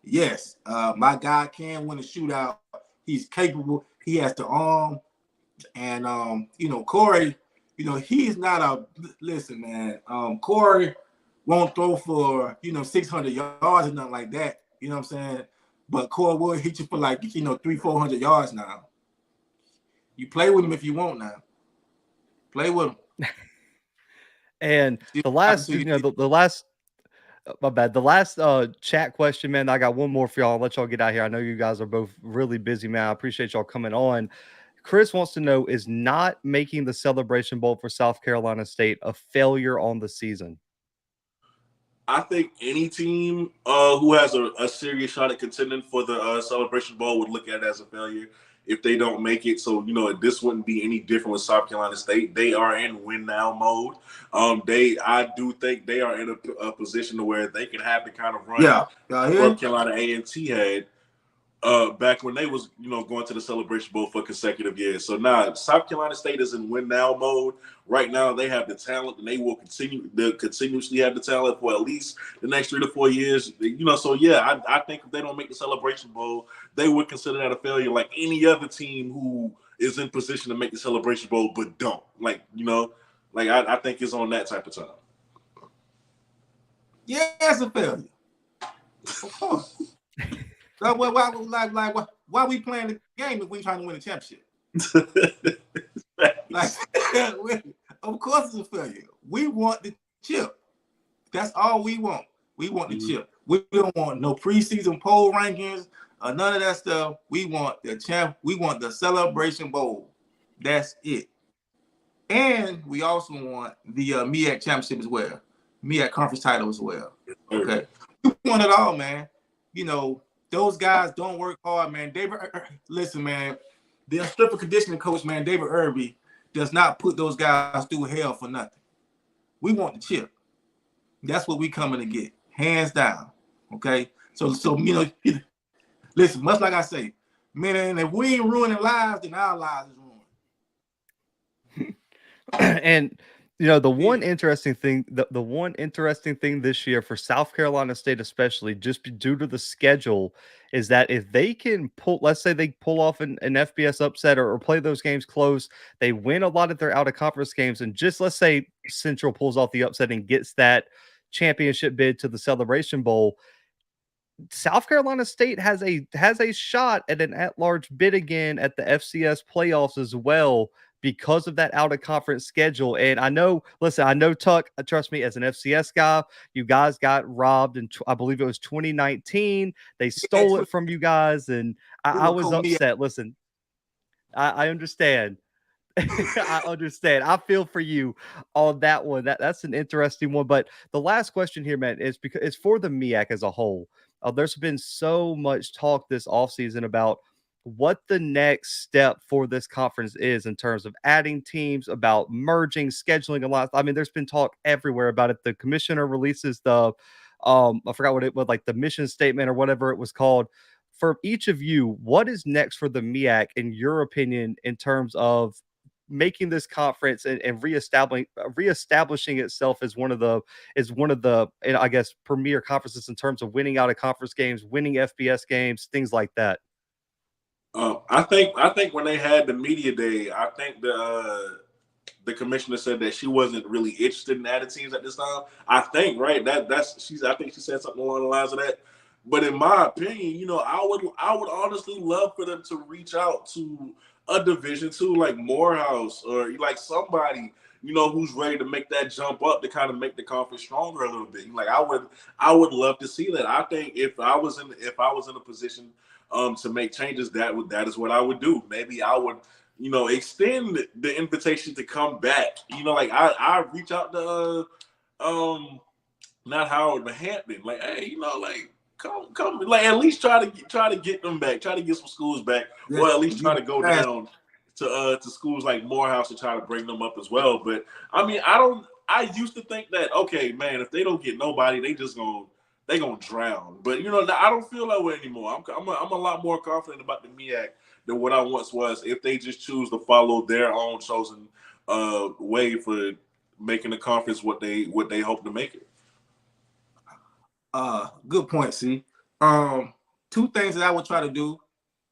Yes, my guy can win a shootout. He's capable. He has the arm, and Corey. He's not a listen, man. Corey won't throw for 600 yards or nothing like that. You know what I'm saying? But Corey will hit you for 300-400 yards now. You play with him if you want now. Play with him. And the last, my bad. The last chat question, man. I got one more for y'all. I'll let y'all get out here. I know you guys are both really busy, man. I appreciate y'all coming on. Chris wants to know, is not making the Celebration Bowl for South Carolina State a failure on the season? I think any team who has a serious shot at contending for the Celebration Bowl would look at it as a failure if they don't make it. So, this wouldn't be any different with South Carolina State. They are in win now mode. I do think they are in a position to where they can have the kind of run North Carolina A&T had back when they was, going to the Celebration Bowl for consecutive years. So now South Carolina State is in win now mode. Right now they have the talent and they will continuously have the talent for at least the next 3 to 4 years. So yeah, I think if they don't make the Celebration Bowl, they would consider that a failure like any other team who is in position to make the Celebration Bowl but don't. I think it's on that type of time. Yeah, it's a failure. Of course. So why we playing the game if we trying to win a championship? Of course it's a failure. We want the chip. That's all we want. We want the chip. We don't want no preseason poll rankings or none of that stuff. We want the champ. We want the Celebration Bowl. That's it. And we also want the MEAC championship as well. MEAC conference title as well. Okay. We want it all, man. Those guys don't work hard, man. Listen, man. The strength and conditioning coach, man, David Irby, does not put those guys through hell for nothing. We want the chip. That's what we coming to get, hands down. Okay. So listen. Much like I say, man, if we ain't ruining lives, then our lives is ruined. And the one interesting thing this year for South Carolina State, especially just due to the schedule, is that if they can let's say they pull off an FBS upset or play those games close, they win a lot of their out of conference games, and just let's say Central pulls off the upset and gets that championship bid to the Celebration Bowl, South Carolina State has a shot at an at-large bid again at the FCS playoffs as well. because of that out of conference schedule. And I know Tuck, trust me, as an FCS guy, you guys got robbed in, I believe it was 2019. They stole it from you guys. And I was upset. Listen, I understand. I understand. I feel for you on that one. That's an interesting one. But the last question here, man, is because it's for the MEAC as a whole. There's been so much talk this offseason about what the next step for this conference is in terms of adding teams, about merging, scheduling a lot. I mean, there's been talk everywhere about it. The commissioner releases the I forgot what it was, like the mission statement or whatever it was called. For each of you, what is next for the MEAC in your opinion in terms of making this conference and reestablishing itself as one of the I guess premier conferences in terms of winning out of conference games, winning FBS games, things like that? I think when they had the media day, I think the commissioner said that she wasn't really interested in adding teams at this time. I think, right? I think she said something along the lines of that. But in my opinion, I would honestly love for them to reach out to a Division II like Morehouse or like somebody, who's ready to make that jump up to kind of make the conference stronger a little bit. Like I would love to see that. I think if I was in a position to make changes, that is what I would do. Maybe I would, extend the invitation to come back. Like I reach out to not Howard but Hampton. Like, hey, like come, like at least try to get them back, try to get some schools back, or at least try to go down to schools like Morehouse to try to bring them up as well. But I mean, I used to think that, okay, man, if they don't get nobody, they gonna drown. But I don't feel that way anymore. I'm a lot more confident about the MEAC than what I once was. If they just choose to follow their own chosen way for making the conference what they hope to make it. Good point, C. Two things that I would try to do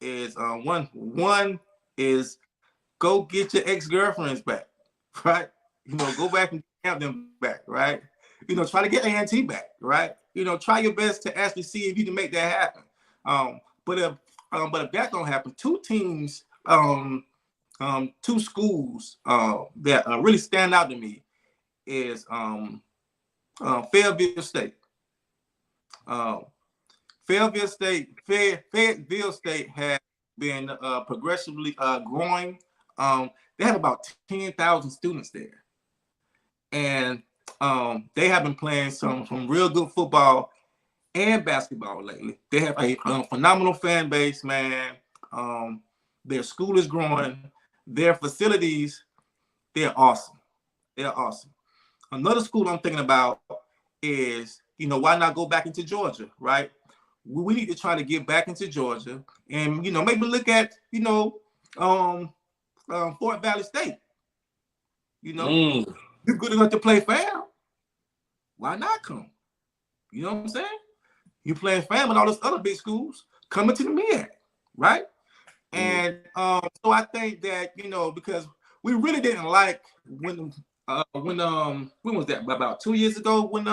is one is go get your ex-girlfriends back, right? Go back and have them back, right? Try to get A&T back, right? Try your best to actually see if you can make that happen. But if that don't happen, two teams, two schools that really stand out to me is Fayetteville State. Fayetteville State has been progressively growing. They have about 10,000 students there, and they have been playing some real good football and basketball lately. They have a phenomenal fan base, man. Their school is growing. Their facilities, they're awesome. They're awesome. Another school I'm thinking about is, why not go back into Georgia, right? We need to try to get back into Georgia and, maybe look at, Fort Valley State. You're good enough to play fair. Why not come? You know what I'm saying? You playing fam with all those other big schools coming to the MEAC, right? And so I think that, because we really didn't like when was that? About 2 years ago when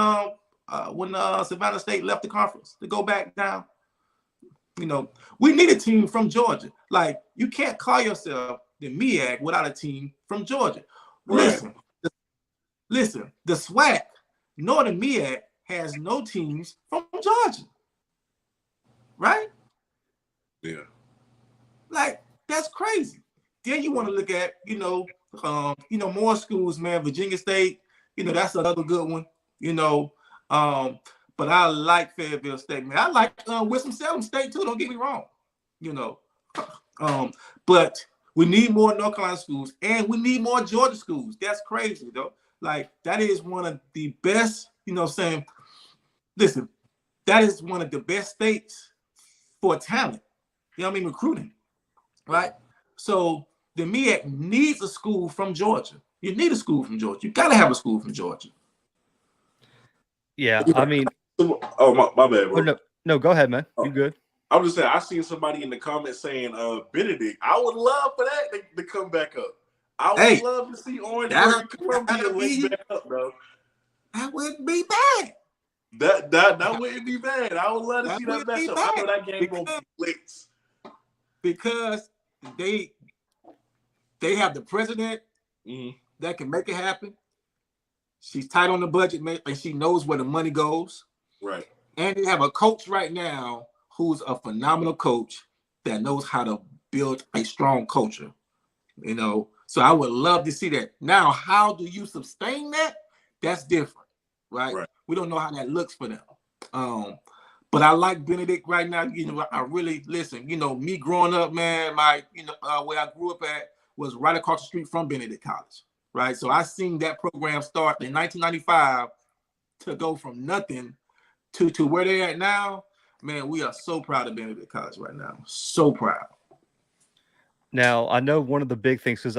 Savannah State left the conference to go back down. We need a team from Georgia. Like, you can't call yourself the MEAC without a team from Georgia. Right. Listen, the SWAC nor the MEAC has no teams from Georgia. Right? Yeah. Like, that's crazy. Then you want to look at, more schools, man. Virginia State, that's another good one, but I like Fayetteville State, man. I like Winston-Salem State too, don't get me wrong, but we need more North Carolina schools and we need more Georgia schools. That's crazy, though. Like, that is one of the best, listen, that is one of the best states for talent, recruiting, right? So the MEAC needs a school from Georgia. You need a school from Georgia. You got to have a school from Georgia. Yeah, I mean. Oh, my bad, bro. No, go ahead, man. You good? I'm just saying, I seen somebody in the comments saying Benedict. I would love for that to come back up. I would love to see Orangeburg Columbia link back up, bro. That wouldn't be bad. That wouldn't be bad. I would love to see that matchup. I know that game gonna be lit. Because They have the president that can make it happen. She's tight on the budget, and she knows where the money goes. Right. And they have a coach right now who's a phenomenal coach that knows how to build a strong culture. You know, so I would love to see that. Now, how do you sustain that? That's different, right? We don't know how that looks for them. But I like Benedict right now. You know, I really listen. You know, me growing up, man, where I grew up at was right across the street from Benedict College, right? So I seen that program start in 1995 to go from nothing to where they're at now. Man, we are so proud of Benedict College right now. So proud. Now, I know one of the big things, because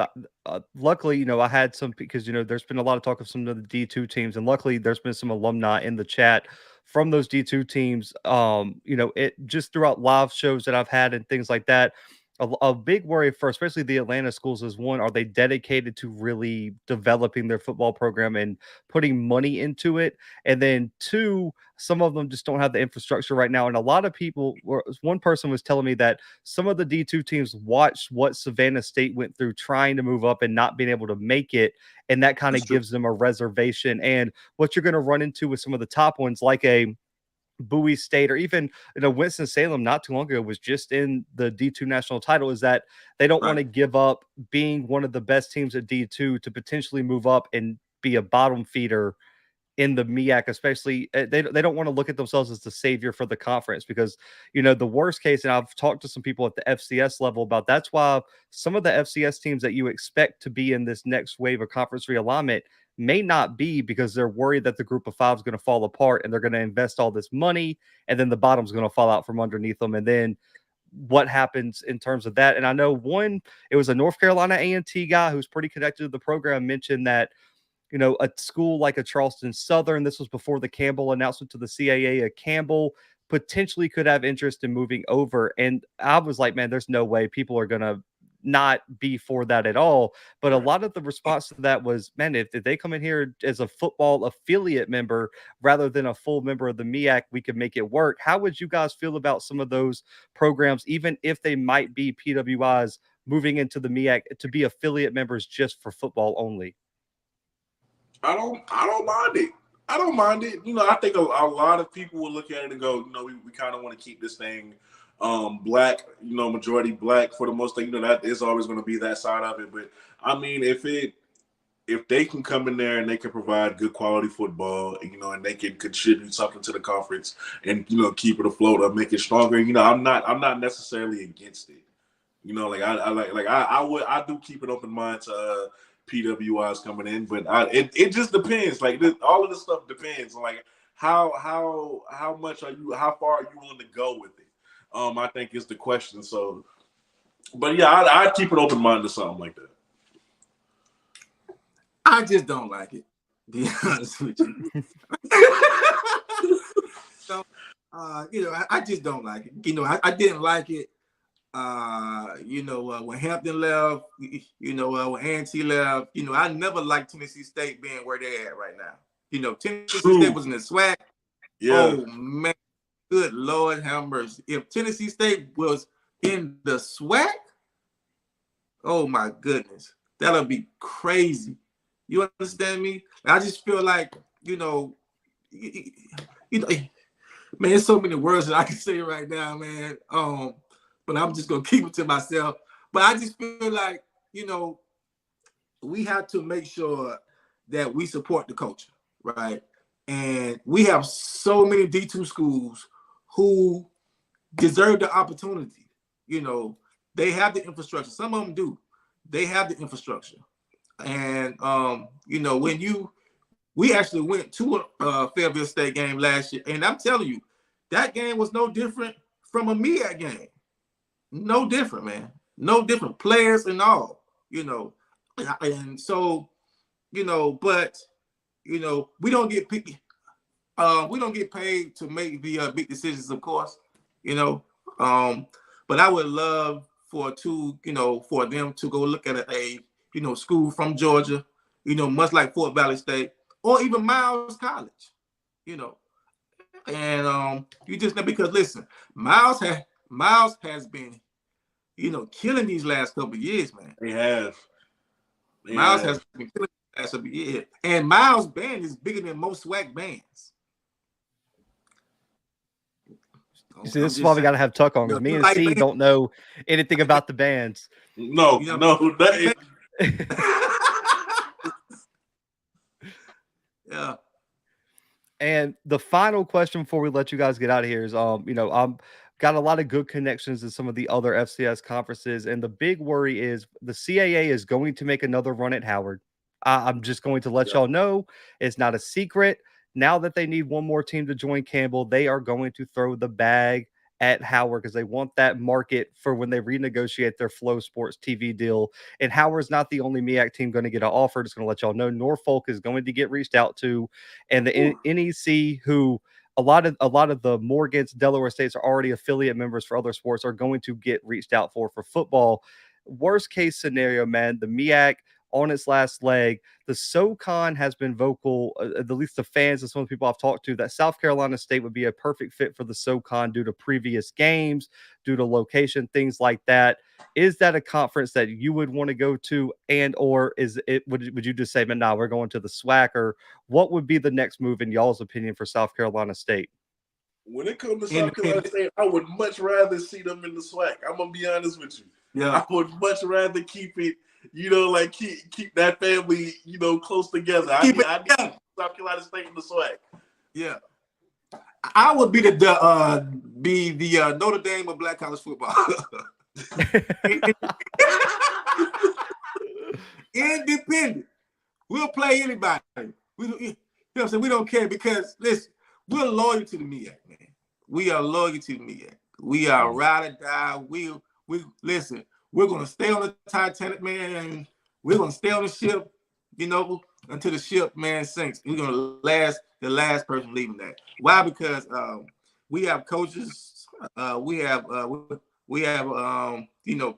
luckily, you know, I had some, because, you know, there's been a lot of talk of some of the D2 teams, and luckily there's been some alumni in the chat from those D2 teams. You know, it just throughout live shows that I've had and things like that. A big worry for especially the Atlanta schools is, one, are they dedicated to really developing their football program and putting money into it? And then two, some of them just don't have the infrastructure right now. And a lot of people, one person was telling me that some of the D2 teams watched what Savannah State went through trying to move up and not being able to make it. And that kind of gives them a reservation. And what you're going to run into with some of the top ones, like a Bowie State, or even, you know, Winston-Salem not too long ago was just in the D2 national title, is that they don't want to give up being one of the best teams at D2 to potentially move up and be a bottom feeder in the MEAC, especially. They don't want to look at themselves as the savior for the conference, because, you know, the worst case, and I've talked to some people at the FCS level about, that's why some of the FCS teams that you expect to be in this next wave of conference realignment may not be, because they're worried that the group of five is going to fall apart and they're going to invest all this money and then the bottom's going to fall out from underneath them. And then what happens in terms of that? And I know it was a North Carolina A&T guy who's pretty connected to the program, mentioned that, you know, a school like a Charleston Southern, this was before the Campbell announcement to the CAA, a Campbell potentially could have interest in moving over. And I was like, man, there's no way people are going to not be for that at all. But a lot of the response to that was, man, if they come in here as a football affiliate member rather than a full member of the MEAC, we could make it work. How would you guys feel about some of those programs, even if they might be PWIs, moving into the MEAC to be affiliate members just for football only? I don't mind it. I don't mind it. You know, I think a lot of people will look at it and go, you know, we kind of want to keep this thing black, you know, majority black for the most thing. You know, that is always going to be that side of it. But I mean, if they can come in there and they can provide good quality football, you know, and they can contribute something to the conference and, you know, keep it afloat or make it stronger, you know, I'm not necessarily against it. You know, like I do keep an open mind to PWIs coming in, but it just depends. Like all of this stuff depends on like how far are you willing to go with it? I think is the question. So, but yeah, I'd keep an open mind to something like that. I just don't like it, to be honest with you. So, you know, I just don't like it. You know, I didn't like it. You know, when Hampton left, you know, when A&T left, you know, I never liked Tennessee State being where they're at right now. You know, Tennessee State was in the SWAC. Yeah. Oh man. Good Lord have mercy. If Tennessee State was in the SWAC, oh my goodness, that'll be crazy. You understand me? I just feel like, you know, man, there's so many words that I can say right now, man. But I'm just gonna keep it to myself. But I just feel like, you know, we have to make sure that we support the culture, right? And we have so many D2 schools who deserve the opportunity. You know, they have the infrastructure. Some of them do. They have the infrastructure. And, you know, we actually went to a Fayetteville State game last year. And I'm telling you, that game was no different from a MEAC game. No different, man. No different. Players and all, you know. And so, you know, but, you know, we don't get picky. We don't get paid to make the big decisions, of course, you know. But I would love for them to go look at a you know, school from Georgia, you know, much like Fort Valley State, or even Miles College, you know. And you just know, because listen, Miles has been, killing these last couple of years, man. They have. Miles has been killing these last couple of years. And Miles' band is bigger than most SWAC bands. You see, this is why we got to have Tuck on, because me and C don't know anything about the bands. No. Yeah. And the final question before we let you guys get out of here is, I'm got a lot of good connections in some of the other FCS conferences, and the big worry is the CAA is going to make another run at Howard. I'm just going to let y'all know, it's not a secret. Now that they need one more team to join Campbell, they are going to throw the bag at Howard because they want that market for when they renegotiate their Flow Sports TV deal. And Howard's not the only MEAC team going to get an offer. Just going to let y'all know, Norfolk is going to get reached out to, and the NEC, who a lot of the Morgans, Delaware States are already affiliate members for other sports, are going to get reached out for football. Worst case scenario, man, the MEAC on its last leg. The SoCon has been vocal, at least the fans and some of the people I've talked to, that South Carolina State would be a perfect fit for the SoCon due to previous games, due to location, things like that. Is that a conference that you would want to go to, and or is it would you just say, man, nah, we're going to the SWAC? Or what would be the next move in y'all's opinion for South Carolina State? When it comes to South Carolina State, I would much rather see them in the SWAC. I'm gonna be honest with you. Yeah, I would much rather keep it. Like keep that family, close together. I need South Carolina State in the SWAC. Yeah, I would be the Notre Dame of black college football. Independent. We'll play anybody. We don't care because listen, we're loyal to the MEAC, man. We are loyal to the MEAC. We are ride or die. We listen. We're gonna stay on the Titanic, man, and we're gonna stay on the ship, until the ship, man, sinks. We're gonna the last person leaving that. Why? Because we have coaches, we have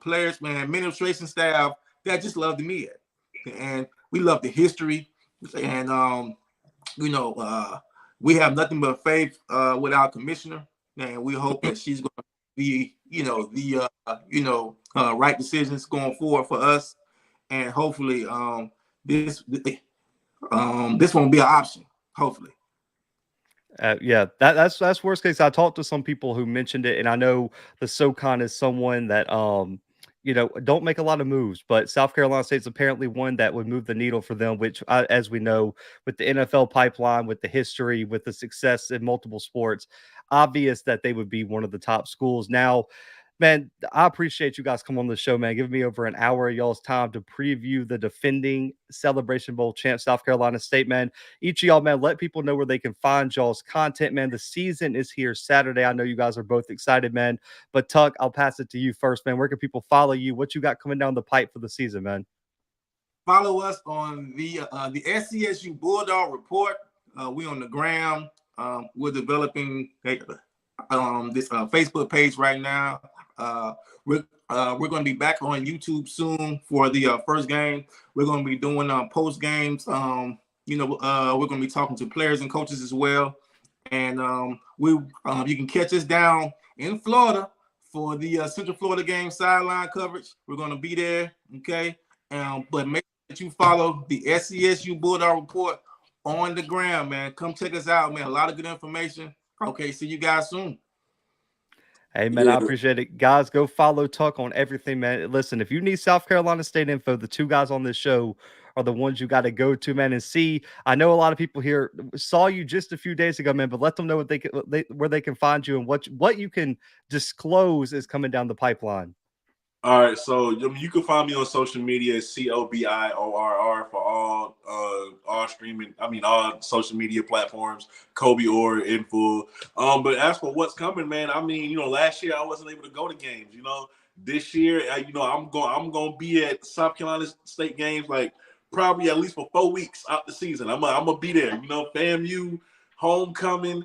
players, man, administration staff that just love the MEAC, and we love the history, and we have nothing but faith with our commissioner, and we hope that she's gonna be, the right decisions going forward for us, and hopefully this won't be an option. Hopefully. That's worst case. I talked to some people who mentioned it, and I know the SoCon is someone that don't make a lot of moves, but South Carolina State's apparently one that would move the needle for them, which, as we know, with the NFL pipeline, with the history, with the success in multiple sports, obvious that they would be one of the top schools. Now, man, I appreciate you guys coming on the show, man. Giving me over an hour of y'all's time to preview the defending Celebration Bowl champ, South Carolina State, man. Each of y'all, man, let people know where they can find y'all's content, man. The season is here Saturday. I know you guys are both excited, man. But Tuck, I'll pass it to you first, man. Where can people follow you? What you got coming down the pipe for the season, man? Follow us on the SCSU Bulldog Report. We on the ground. We're developing this Facebook page right now. We're going to be back on YouTube soon for the first game. We're going to be doing post games. We're going to be talking to players and coaches as well. And you can catch us down in Florida for the Central Florida game sideline coverage. We're going to be there, okay? But make sure that you follow the SCSU Bulldog Report on the ground, man. Come check us out, man. A lot of good information. Okay, see you guys soon. Hey, man, I appreciate it. Guys, go follow Tuck on everything, man. Listen, if you need South Carolina State info, the two guys on this show are the ones you got to go to, man, and see. I know a lot of people here saw you just a few days ago, man, but let them know where they can find you and what you can disclose is coming down the pipeline. All right, so you can find me on social media at COBIORR for all streaming. All social media platforms. Cobi Orr in full. But as for what's coming, man, last year I wasn't able to go to games. This year, I'm going to be at South Carolina State games like probably at least for 4 weeks out the season. I'm gonna be there. FAMU, homecoming.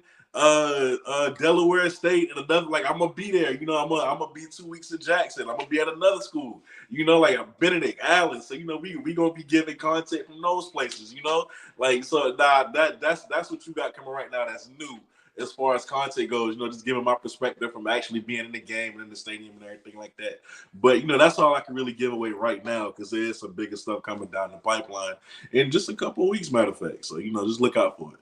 Delaware State and another, I'm gonna be there. I'm gonna be 2 weeks in Jackson. I'm gonna be at another school, Benedict, Allen. So we gonna be giving content from those places, so that's what you got coming right now that's new as far as content goes, just giving my perspective from actually being in the game and in the stadium and everything like that. But, that's all I can really give away right now because there is some bigger stuff coming down the pipeline in just a couple of weeks, matter of fact. So, just look out for it.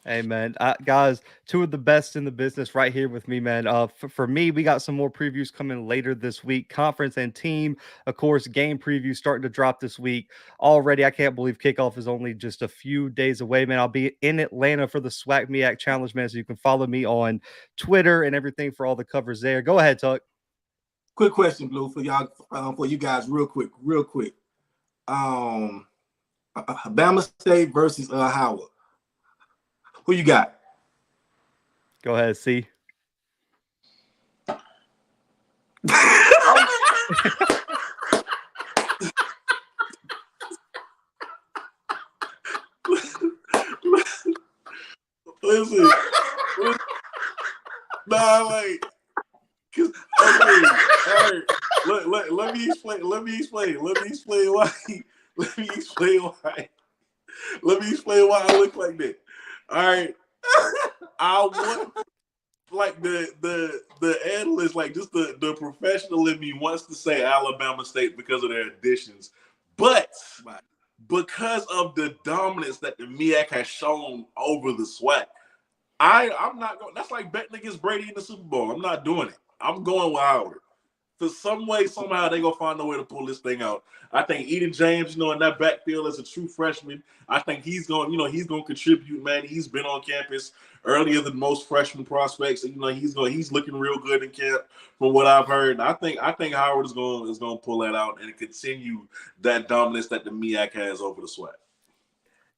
Hey, man. Guys, two of the best in the business right here with me, man. For me, we got some more previews coming later this week. Conference and team, of course, game previews starting to drop this week. Already, I can't believe kickoff is only just a few days away, man. I'll be in Atlanta for the SWAC MEAC Challenge, man, so you can follow me on Twitter and everything for all the covers there. Go ahead, Tuck. Quick question, Blue, for y'all, for you guys, real quick. Bama State versus Howard. Who you got? Go ahead, C. Listen. Nah, like, okay, all right. Let me explain why I look like that. All right, I want like the analyst, like just the professional in me wants to say Alabama State because of their additions, but because of the dominance that the MEAC has shown over the SWAC, I'm not going. That's like betting against Brady in the Super Bowl. I'm not doing it. I'm going with Howard. For some way, somehow, they gonna find a way to pull this thing out. I think Eden James, in that backfield as a true freshman, I think he's going, he's gonna contribute, man. He's been on campus earlier than most freshman prospects, and he's looking real good in camp from what I've heard. I think Howard is gonna pull that out and continue that dominance that the MEAC has over the SWAC.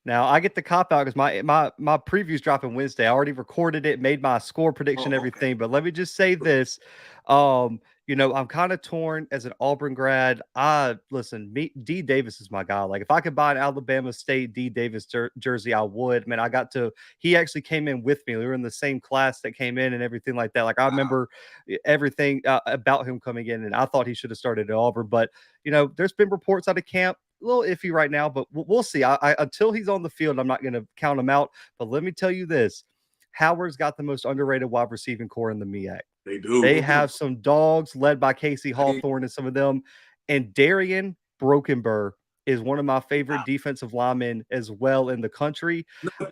Now I get the cop out because my preview's dropping Wednesday. I already recorded it, made my score prediction, everything. Okay. But let me just say this. I'm kind of torn as an Auburn grad. D Davis is my guy. Like if I could buy an Alabama State D Davis jersey, I would. Man, he actually came in with me. We were in the same class that came in and everything like that. Like I remember everything about him coming in, and I thought he should have started at Auburn. But there's been reports out of camp. A little iffy right now, but we'll see. I until he's on the field, I'm not going to count him out. But let me tell you this: Howard's got the most underrated wide receiving core in the MEAC. They do. They have some dogs led by Casey Hawthorne and some of them. And Darian Brokenburr is one of my favorite defensive linemen as well in the country.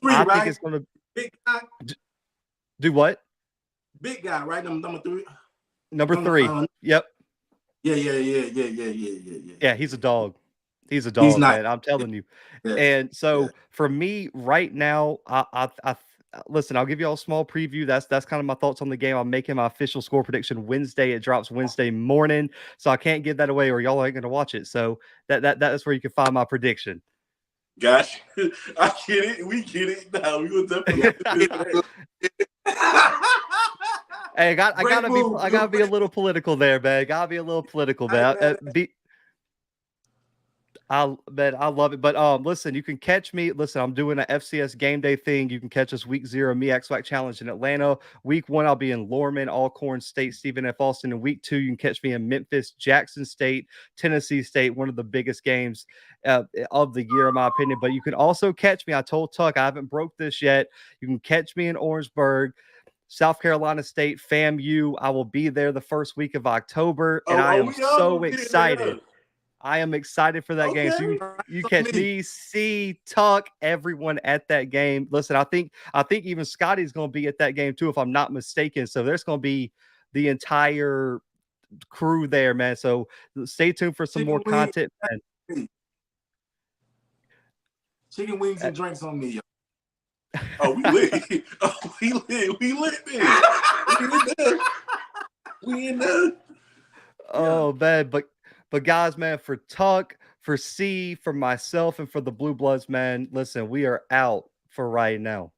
I think it's going to big guy. Do what? Big guy, right? Number 3. Number 3. Yep. Yeah. Yeah, he's a dog. He's a dog, man. I'm telling you. Yeah. And so for me right now, I listen, I'll give you all a small preview. That's kind of my thoughts on the game. I'm making my official score prediction Wednesday. It drops Wednesday morning. So I can't give that away or y'all ain't going to watch it. So that is where you can find my prediction. Gosh, I get it. We get it now. We will definitely Hey, I gotta be a little political there, man. Gotta be a little political, man. I love it. But listen, you can catch me. Listen, I'm doing an FCS game day thing. You can catch us week 0 MEAC SWAC Challenge in Atlanta. Week 1, I'll be in Lorman, Alcorn State, Stephen F. Austin. And week 2, you can catch me in Memphis, Jackson State, Tennessee State, one of the biggest games of the year, in my opinion. But you can also catch me. I told Tuck I haven't broke this yet. You can catch me in Orangeburg, South Carolina State, FAMU. I will be there the first week of October, and I am so excited. I am excited for that game. So you catch me, C, Tuck, everyone at that game. Listen, I think even Scotty's going to be at that game too, if I'm not mistaken. So there's going to be the entire crew there, man. So stay tuned for some more content. Man. Chicken wings and drinks on me. Oh, we lit. We lit there. We in there. Oh, man. But guys, man, for Tuck, for C, for myself, and for the Bluebloods, man, listen, we are out for right now.